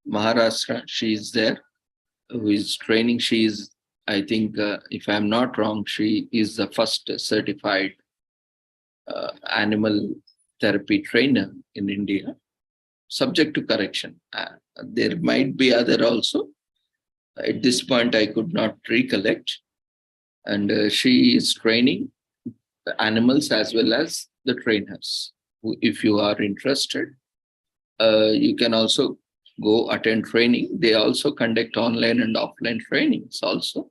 Maharashtra, she is there, who is training. She is, I think, if I'm not wrong, she is the first certified animal therapy trainer in India, subject to correction. There might be other also. At this point, I could not recollect. And she is training the animals as well as the trainers. If you are interested, you can also go attend training. They also conduct online and offline trainings also.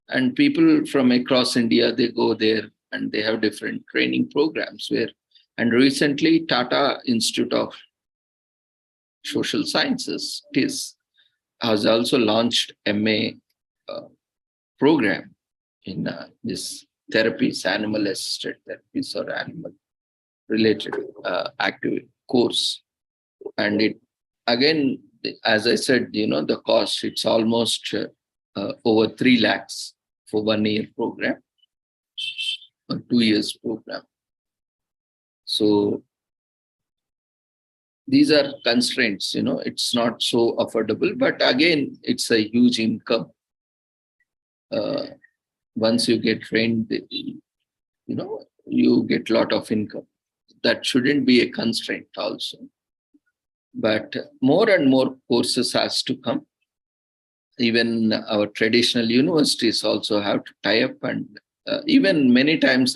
And people from across India, they go there and they have different training programs where, and recently Tata Institute of Social Sciences, TIS, has also launched MA program in this therapies, animal assisted therapies or animal related active course. And it, again, as I said, the cost, it's almost over 3 lakhs for 1 year program or 2 years program. So these are constraints, it's not so affordable, but again, it's a huge income. Once you get trained, you get a lot of income. That shouldn't be a constraint also. But more and more courses has to come. Even our traditional universities also have to tie up, and even many times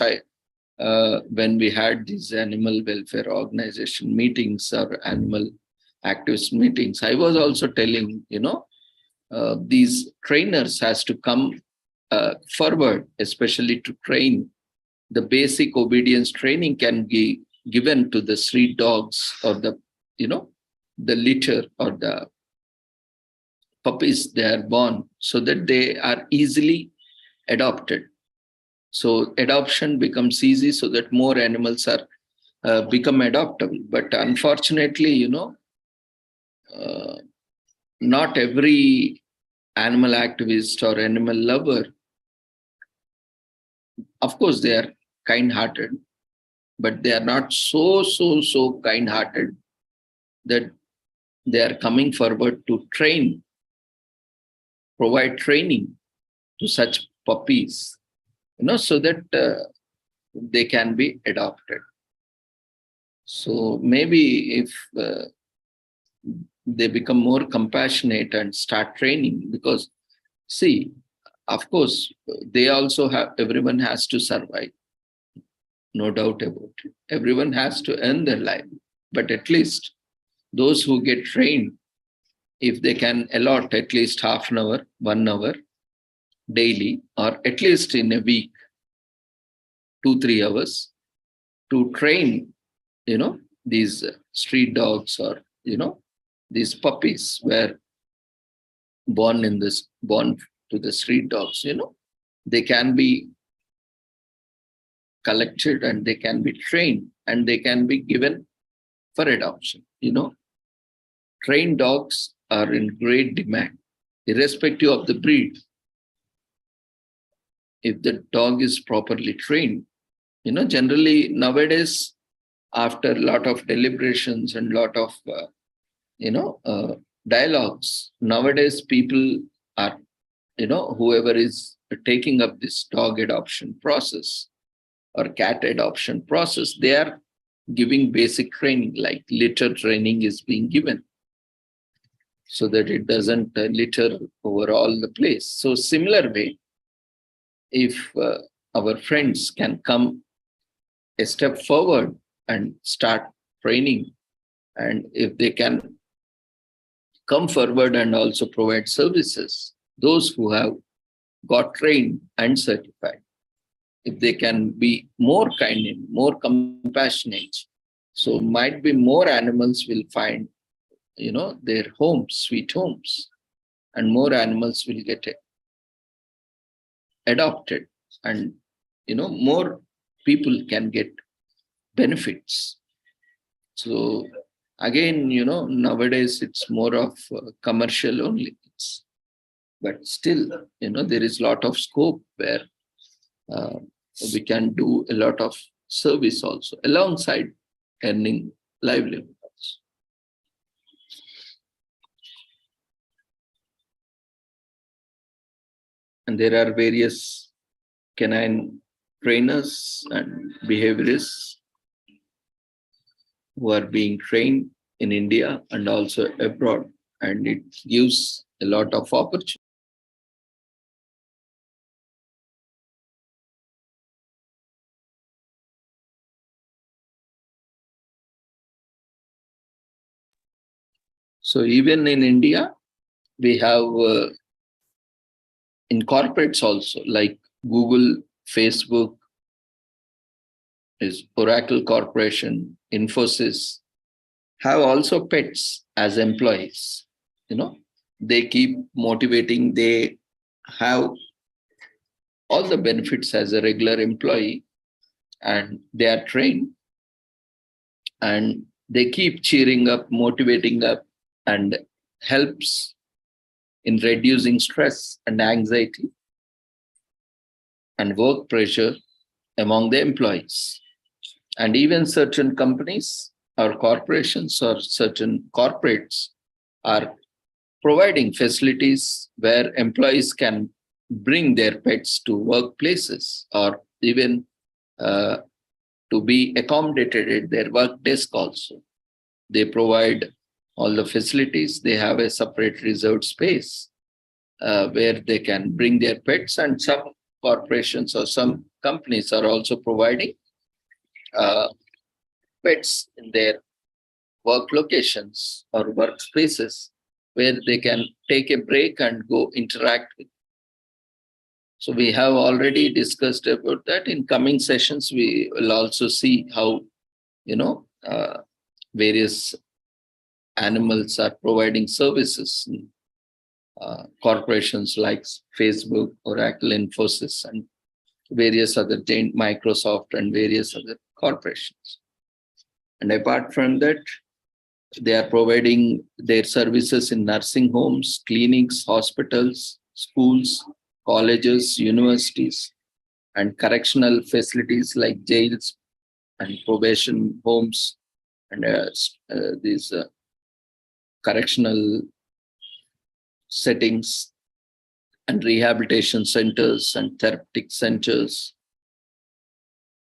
when we had these animal welfare organization meetings or animal activist meetings, I was also telling, these trainers has to come forward, especially to train. The basic obedience training can be given to the street dogs or the litter or the puppies they are born, so that they are easily adopted. So adoption becomes easy, so that more animals are become adoptable. But unfortunately, not every animal activist or animal lover, of course, they are kind-hearted, but they are not so kind-hearted that they are coming forward to provide training to such puppies, so that they can be adopted. So maybe if they become more compassionate and start training, because see, of course, they also everyone has to survive. No doubt about it. Everyone has to earn their life. But at least those who get trained, if they can allot at least half an hour, 1 hour daily, or at least in a week, 2-3 hours to train, these street dogs or, these puppies were born to the street dogs, they can be collected and they can be trained and they can be given for adoption. Trained dogs are in great demand, irrespective of the breed. If the dog is properly trained, generally nowadays, after a lot of deliberations and lot of, dialogues, nowadays people are, whoever is taking up this dog adoption process or cat adoption process, they are giving basic training, like litter training is being given, so that it doesn't litter over all the place. So similar way, if our friends can come a step forward and start training, and if they can come forward and also provide services, those who have got trained and certified, if they can be more kind and more compassionate, so might be more animals will find, their homes, sweet homes, and more animals will get adopted, and, more people can get benefits. So again, nowadays it's more of commercial only. But still, there is a lot of scope where we can do a lot of service also alongside earning livelihoods. And there are various canine trainers and behaviorists who are being trained in India and also abroad, and it gives a lot of opportunity. So even in India, we have in corporates also, like Google, Facebook, is Oracle Corporation, Infosys, have also pets as employees. You know, they keep motivating. They have all the benefits as a regular employee, and they are trained, and they keep cheering up, motivating up, and helps in reducing stress and anxiety and work pressure among the employees. And even certain companies or corporations or certain corporates are providing facilities where employees can bring their pets to workplaces, or even uh, to be accommodated at their work desk also. They provide all the facilities. They have a separate reserved space where they can bring their pets, and some corporations or some companies are also providing uh, pets in their work locations or workspaces where they can take a break and go interact with. So we have already discussed about that. In coming sessions, we will also see how, you know, various animals are providing services. Corporations like Facebook, Oracle, Infosys, and various other Microsoft and various other corporations. And apart from that, they are providing their services in nursing homes, clinics, hospitals, schools, colleges, universities, and correctional facilities like jails and probation homes, and these correctional settings and rehabilitation centers and therapeutic centers,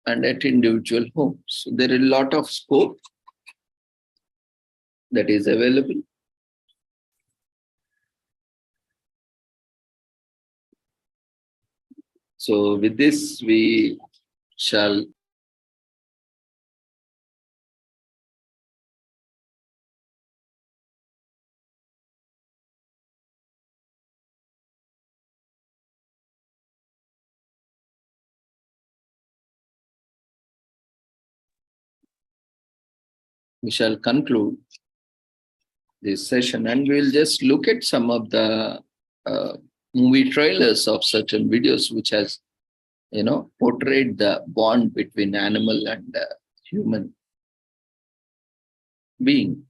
and at individual homes. So there is a lot of scope that is available. So with this, shall we shall conclude this session, and we'll just look at some of the uh, movie trailers of certain videos which has, portrayed the bond between animal and human being.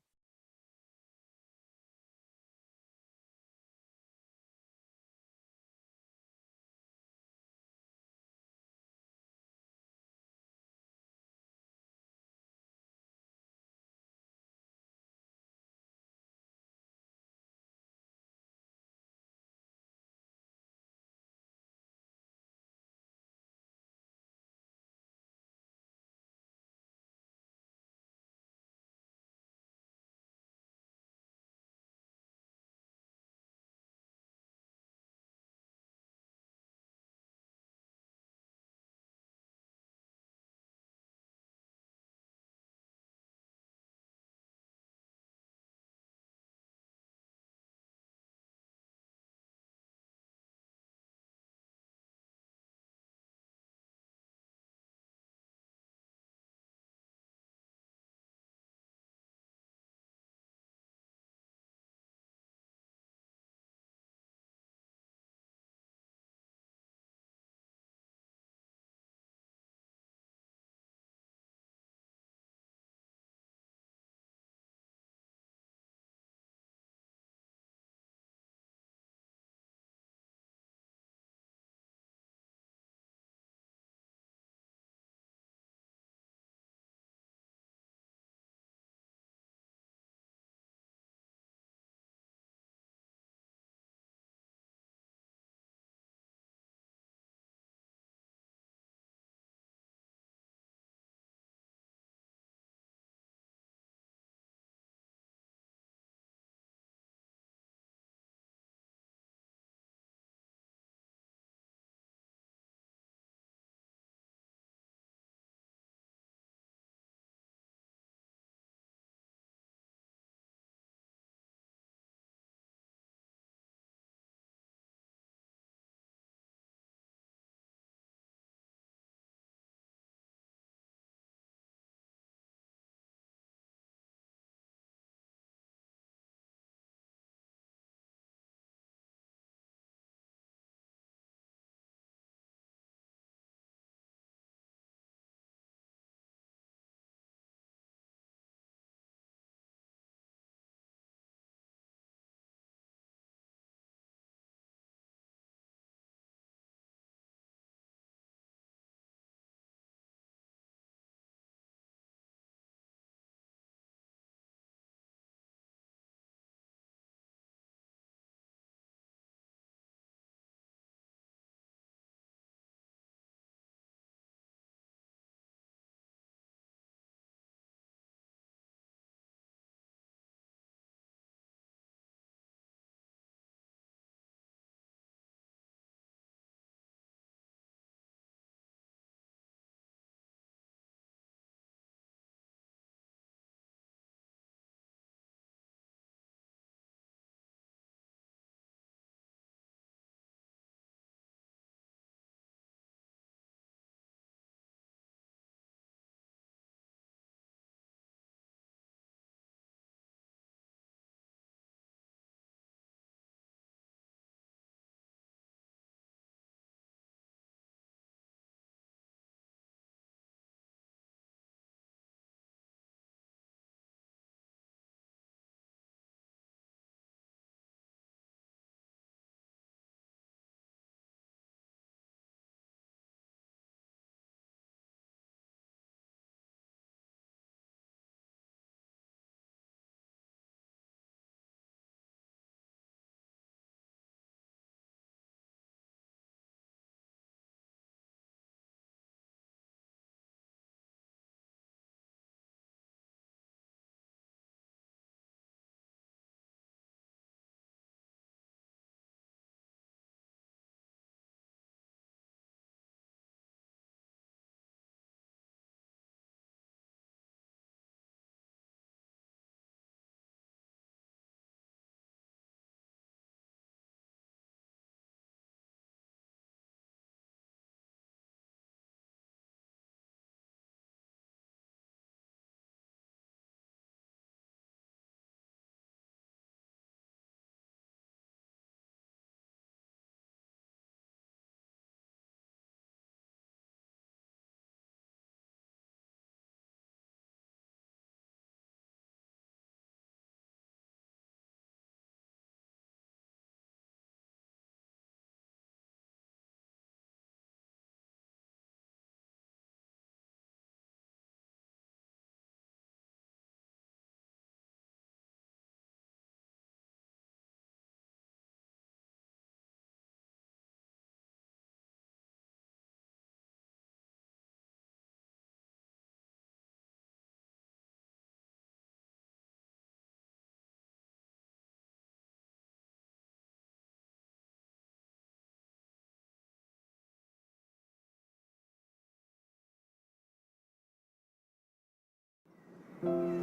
Mhm.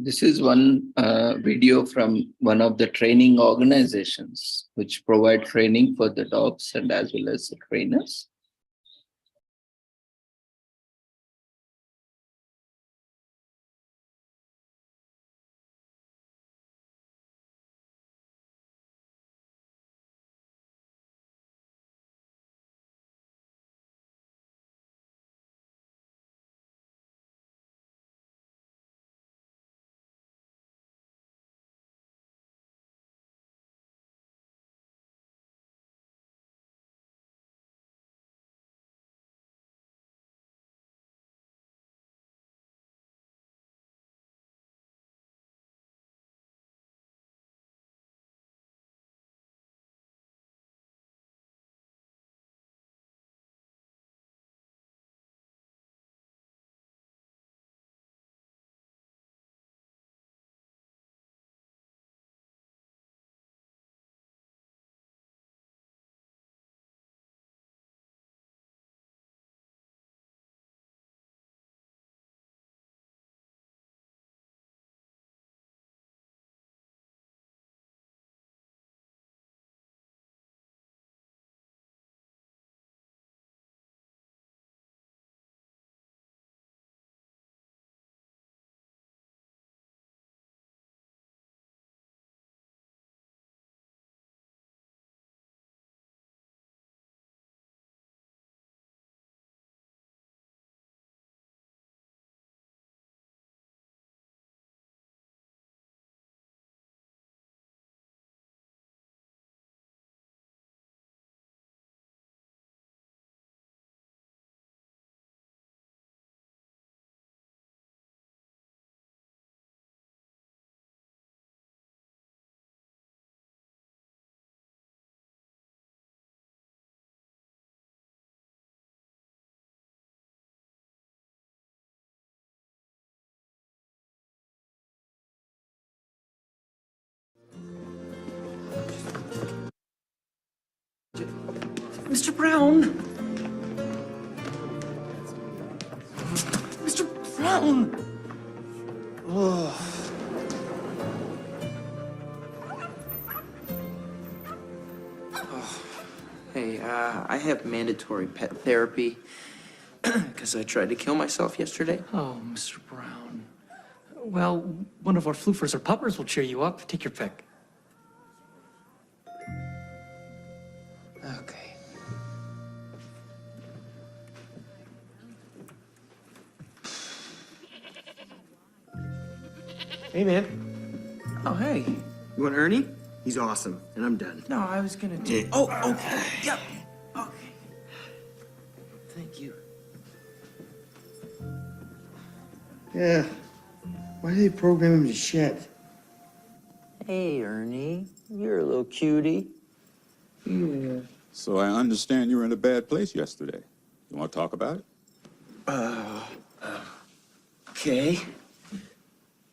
This is one video from one of the training organizations which provide training for the dogs and as well as the trainers. Mr. Brown! Mr. Brown! Hey, I have mandatory pet therapy because I tried to kill myself yesterday. Oh, Mr. Brown. Well, one of our floofers or puppers will cheer you up. Take your pick. Okay. Hey, man. Oh, hey. You want Ernie? He's awesome, and I'm done. No, I was gonna do. Oh, okay. Yep. Okay. Thank you. Yeah. Why do they program him to shed? Hey, Ernie. You're a little cutie. Yeah. So I understand you were in a bad place yesterday. You want to talk about it? Okay.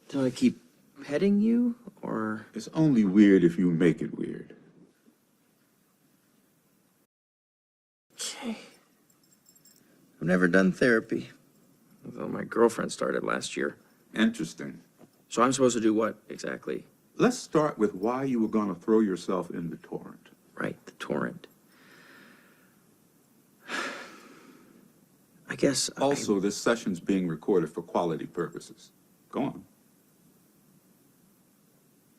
Do I keep petting you, or? It's only weird if you make it weird. Okay. I've never done therapy, although my girlfriend started last year. Interesting. So I'm supposed to do what exactly? Let's start with why you were going to throw yourself in the torrent. Right, the torrent. I guess. Also, this session's being recorded for quality purposes. Go on.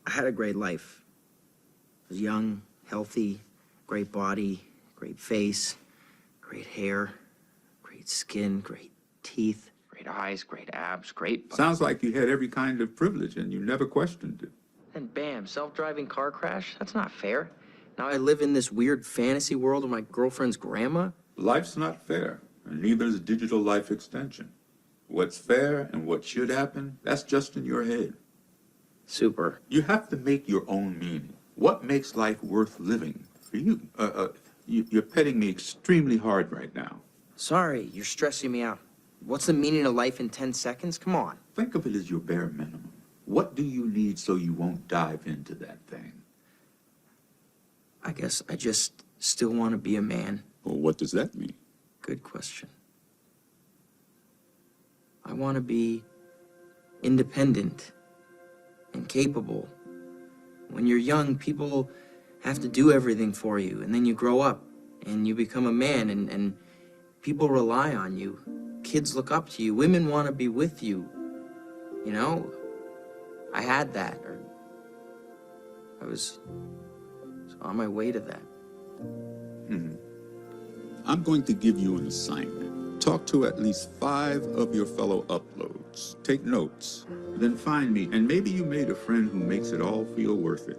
I had a great life. I was young, healthy, great body, great face, great hair, great skin, great teeth, great eyes, great abs, great. Sounds like you had every kind of privilege and you never questioned it. And bam, self-driving car crash? That's not fair. Now I live in this weird fantasy world of my girlfriend's grandma. Life's not fair, and neither is digital life extension. What's fair and what should happen, that's just in your head. Super. You have to make your own meaning. What makes life worth living for you? You're petting me extremely hard right now. Sorry, you're stressing me out. What's the meaning of life in 10 seconds? Come on. Think of it as your bare minimum. What do you need so you won't dive into that thing? I guess I just still want to be a man. Well, what does that mean? Good question. I want to be independent and capable. When you're young, people have to do everything for you, and then you grow up and you become a man, and people rely on you. Kids look up to you. Women want to be with you. You know, I had that, or I was on my way to that. I'm going to give you an assignment. Talk to at least 5 of your fellow uploads. Take notes. Then find me, and maybe you made a friend who makes it all feel worth it.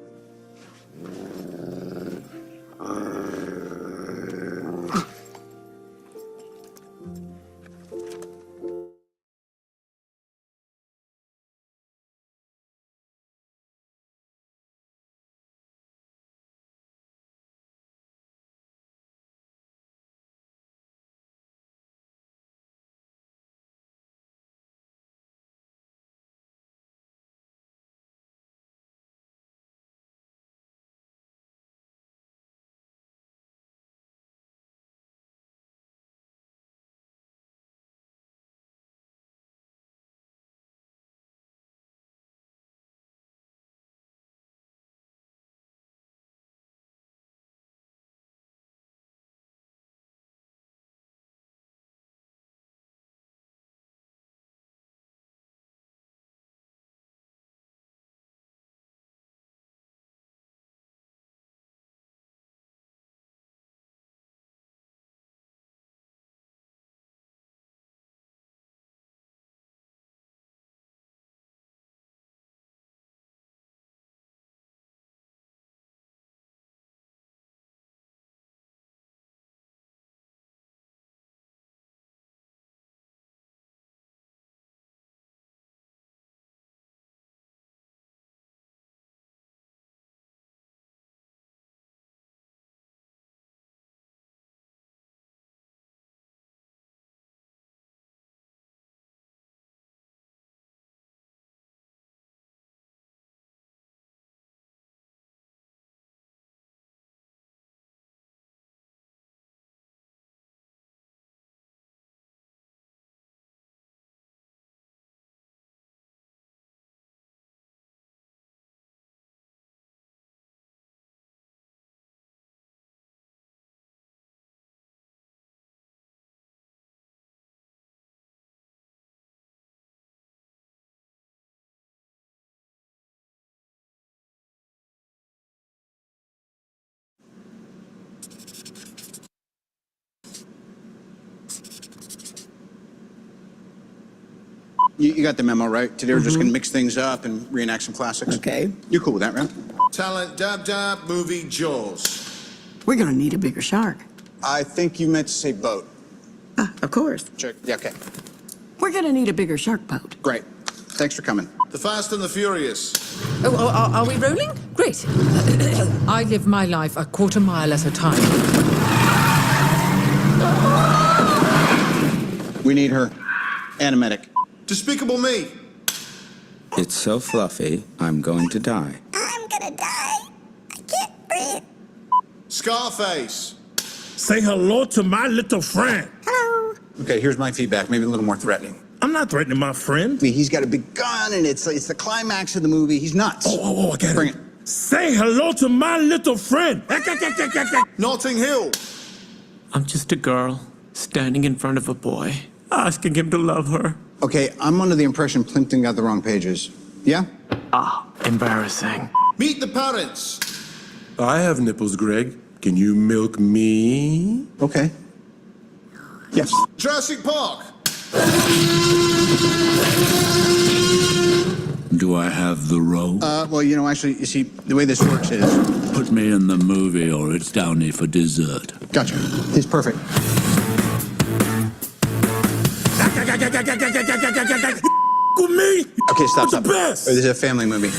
You got the memo, right? Today we're just gonna mix things up and reenact some classics. Okay. You cool with that, right? Talent Dab Dab movie Jaws. We're gonna need a bigger shark. I think you meant to say boat. Of course. Check. Yeah, okay. We're gonna need a bigger shark boat. Great. Thanks for coming. The Fast and the Furious. Oh, are we rolling? Great. I live my life a quarter mile at a time. We need her. And a medic. Despicable Me. It's so fluffy, I'm going to die. I'm gonna die. I can't breathe. Scarface. Say hello to my little friend. Hello. Okay, here's my feedback. Maybe a little more threatening. I'm not threatening my friend. I mean, he's got a big gun, and it's the climax of the movie. He's nuts. Oh, I get Bring it. it. Say hello to my little friend. Notting Hill. I'm just a girl standing in front of a boy, asking him to love her. Okay, I'm under the impression Plimpton got the wrong pages. Yeah? Embarrassing. Meet the Parents. I have nipples, Greg. Can you milk me? Okay. Yes. Jurassic Park. Do I have the rope? Well, actually, you see, the way this works is... Put me in the movie or it's downy for dessert. Gotcha. He's perfect. Me? Okay, stop. The best. This is a family movie.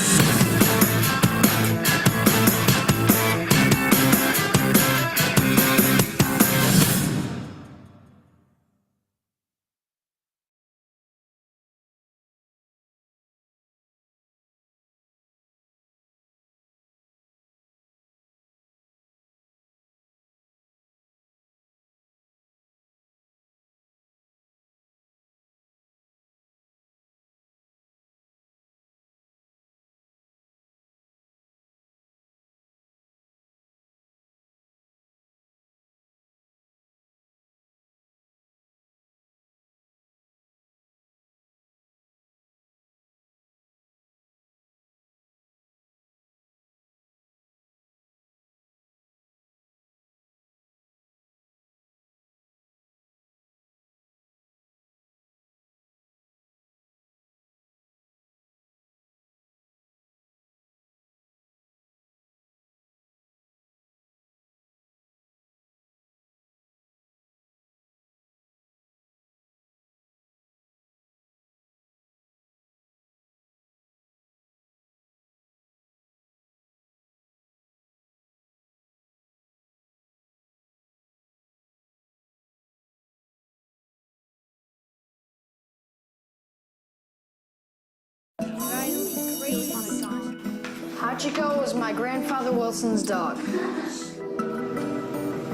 Hachiko was my grandfather Wilson's dog.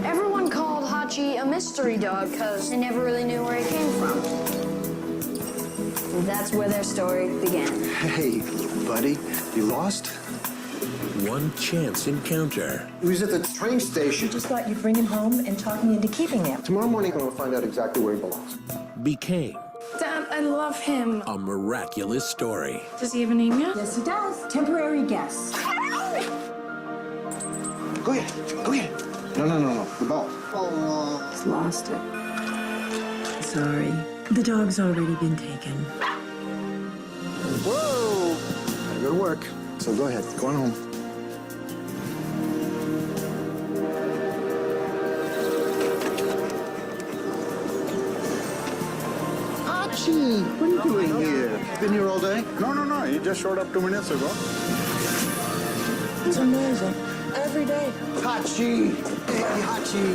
Everyone called Hachi a mystery dog because they never really knew where he came from. And that's where their story began. Hey, buddy, you lost? One chance encounter. He was at the train station. Just thought you'd bring him home and talk me into keeping him. Tomorrow morning, I'm gonna find out exactly where he belongs. Became Dad, I love him. a miraculous story. Does he have an name yet? Yes, he does. Temporary guest. Go ahead. No. The ball. Oh. He's lost it. Sorry. The dog's already been taken. Whoa. Gotta go to work. So go ahead. Go on home. Hachi, what are you doing here? Been here all day? No. He just showed up 2 minutes ago. It's amazing. Every day. Hachi. Hey, Hachi.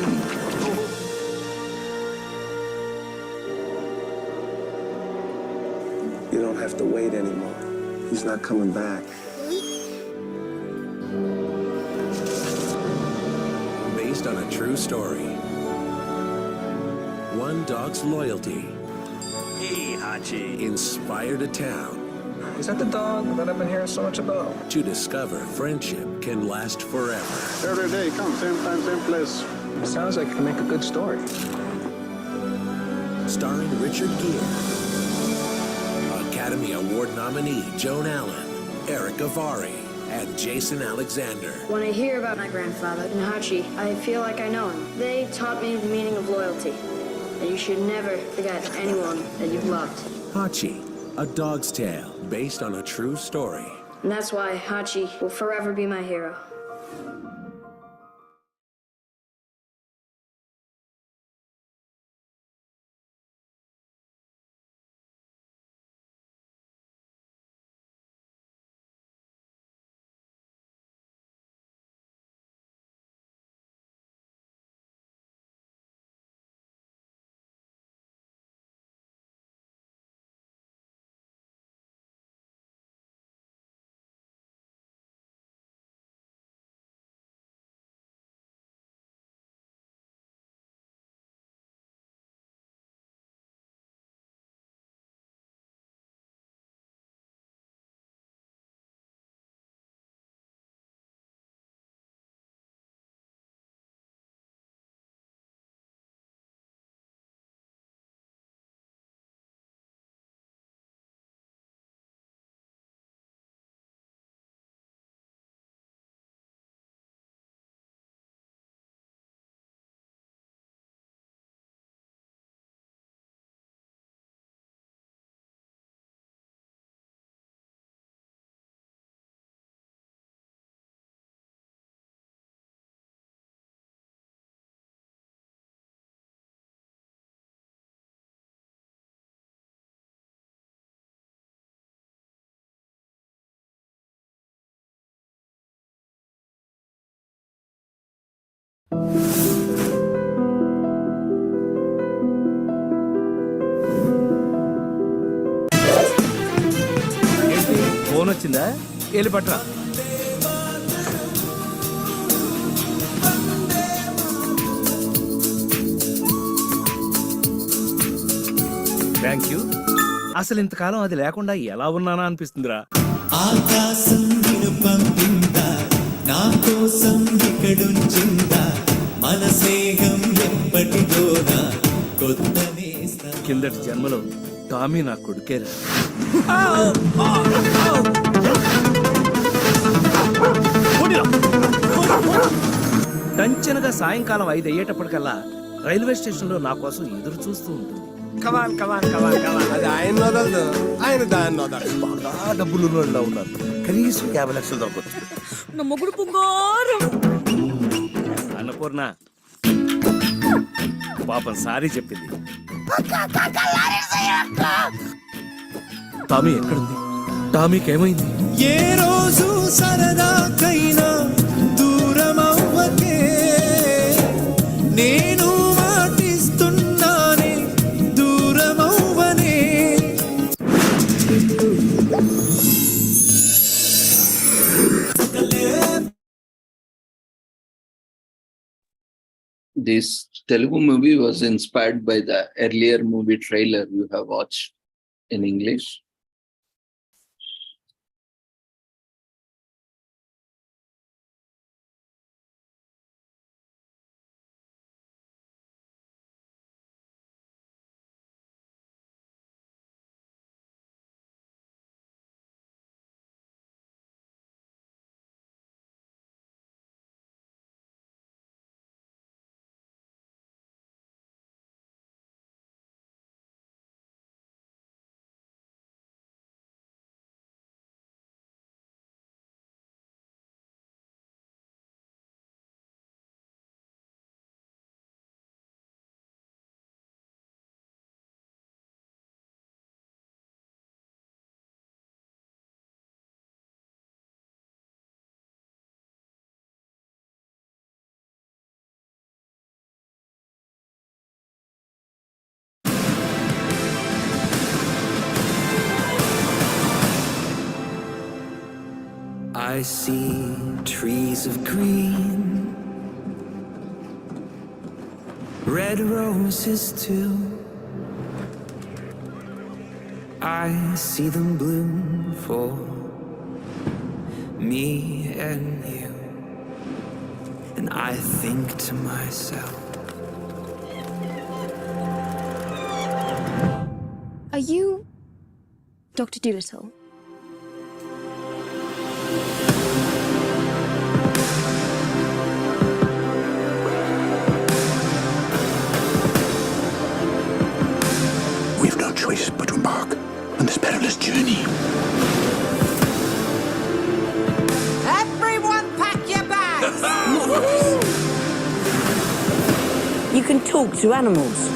You don't have to wait anymore. He's not coming back. Based on a true story. One dog's loyalty. Hey, Hachi. Inspired a town. Is that the dog that I've been hearing so much about? To discover friendship can last forever. Every day, come, same time, same place. It sounds like it can make a good story. Starring Richard Gere, Academy Award nominee Joan Allen, Eric Avari, and Jason Alexander. When I hear about my grandfather and Hachi, I feel like I know him. They taught me the meaning of loyalty. That you should never forget anyone that you've loved. Hachi, A Dog's Tale, based on a true story. And that's why Hachi will forever be my hero. Phone వచ్చిందా? వెళ్ళి పట్రా. Thank you. అసలు ఇంతకాలం అది లేకుండా ఎలా ఉన్నానా అనిపిస్తుందిరా. ఆకాశం నిన్ను పంపిందా, నా కోసం ఇక్కడుంచిందా, మన స్నేహం ఎప్పటిదోనా కొత్త నేస్తం. కిందటి జన్మలో టామీ నా కొడుకేరా. టంచనగా సాయంకాలం 5 అయ్యేటప్పటికల్లా రైల్వే స్టేషన్ లో నా కోసం ఎదురు చూస్తూ ఉంటుంది. కమాన్ కమాన్ కమాన్ కమాన్. అది ఆయన వదలదు, ఆయన దాన్ని వదలదు. బాగా డబ్బులు ఉన్నారు, కనీసం 50 లక్షలు దొరకదు. నా మొగుడు పొంగారం. అన్నపూర్ణ పాపం సారీ చెప్పింది. టామీ ఎక్కడుంది? టామీకి ఏమైంది? ఏ రోజు సరదాకైనా దూరమవ్వకే, నేను మాటిస్తున్నానే దూరమవ్వనే. This Telugu movie was inspired by the earlier movie trailer you have watched in English. I see trees of green, red roses too. I see them bloom for me and you, and I think to myself, Are you Dr. Dolittle? We've no choice but to embark on this perilous can talk to animals.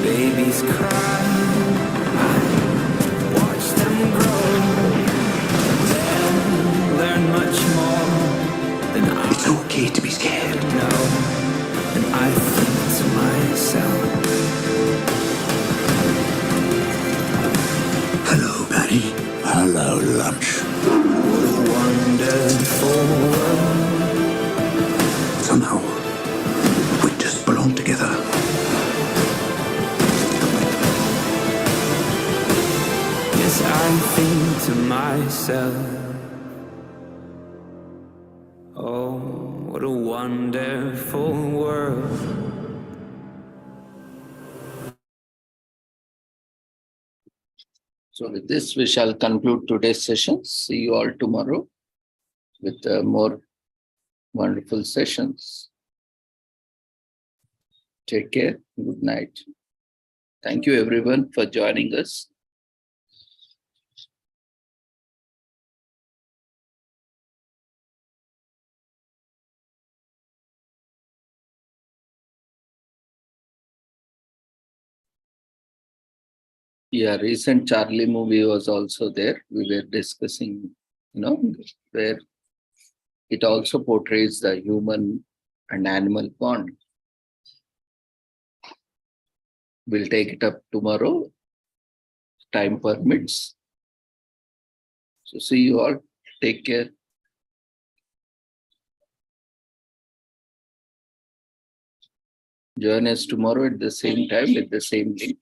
Babies cry, I watch them grow, then learn much more than it's okay to be scared. Know. And I think to myself, hello, Barry. Hello, lunch. What a wonderful world. Somehow, we just belong together. I think to myself, oh, what a wonderful world. So with this, we shall conclude today's session. See you all tomorrow with more wonderful sessions. Take care. Good night. Thank you everyone for joining us. Yeah, recent Charlie movie was also there. We were discussing, where it also portrays the human and animal bond. We'll take it up tomorrow, time permits. So see you all. Take care. Join us tomorrow at the same time with the same link.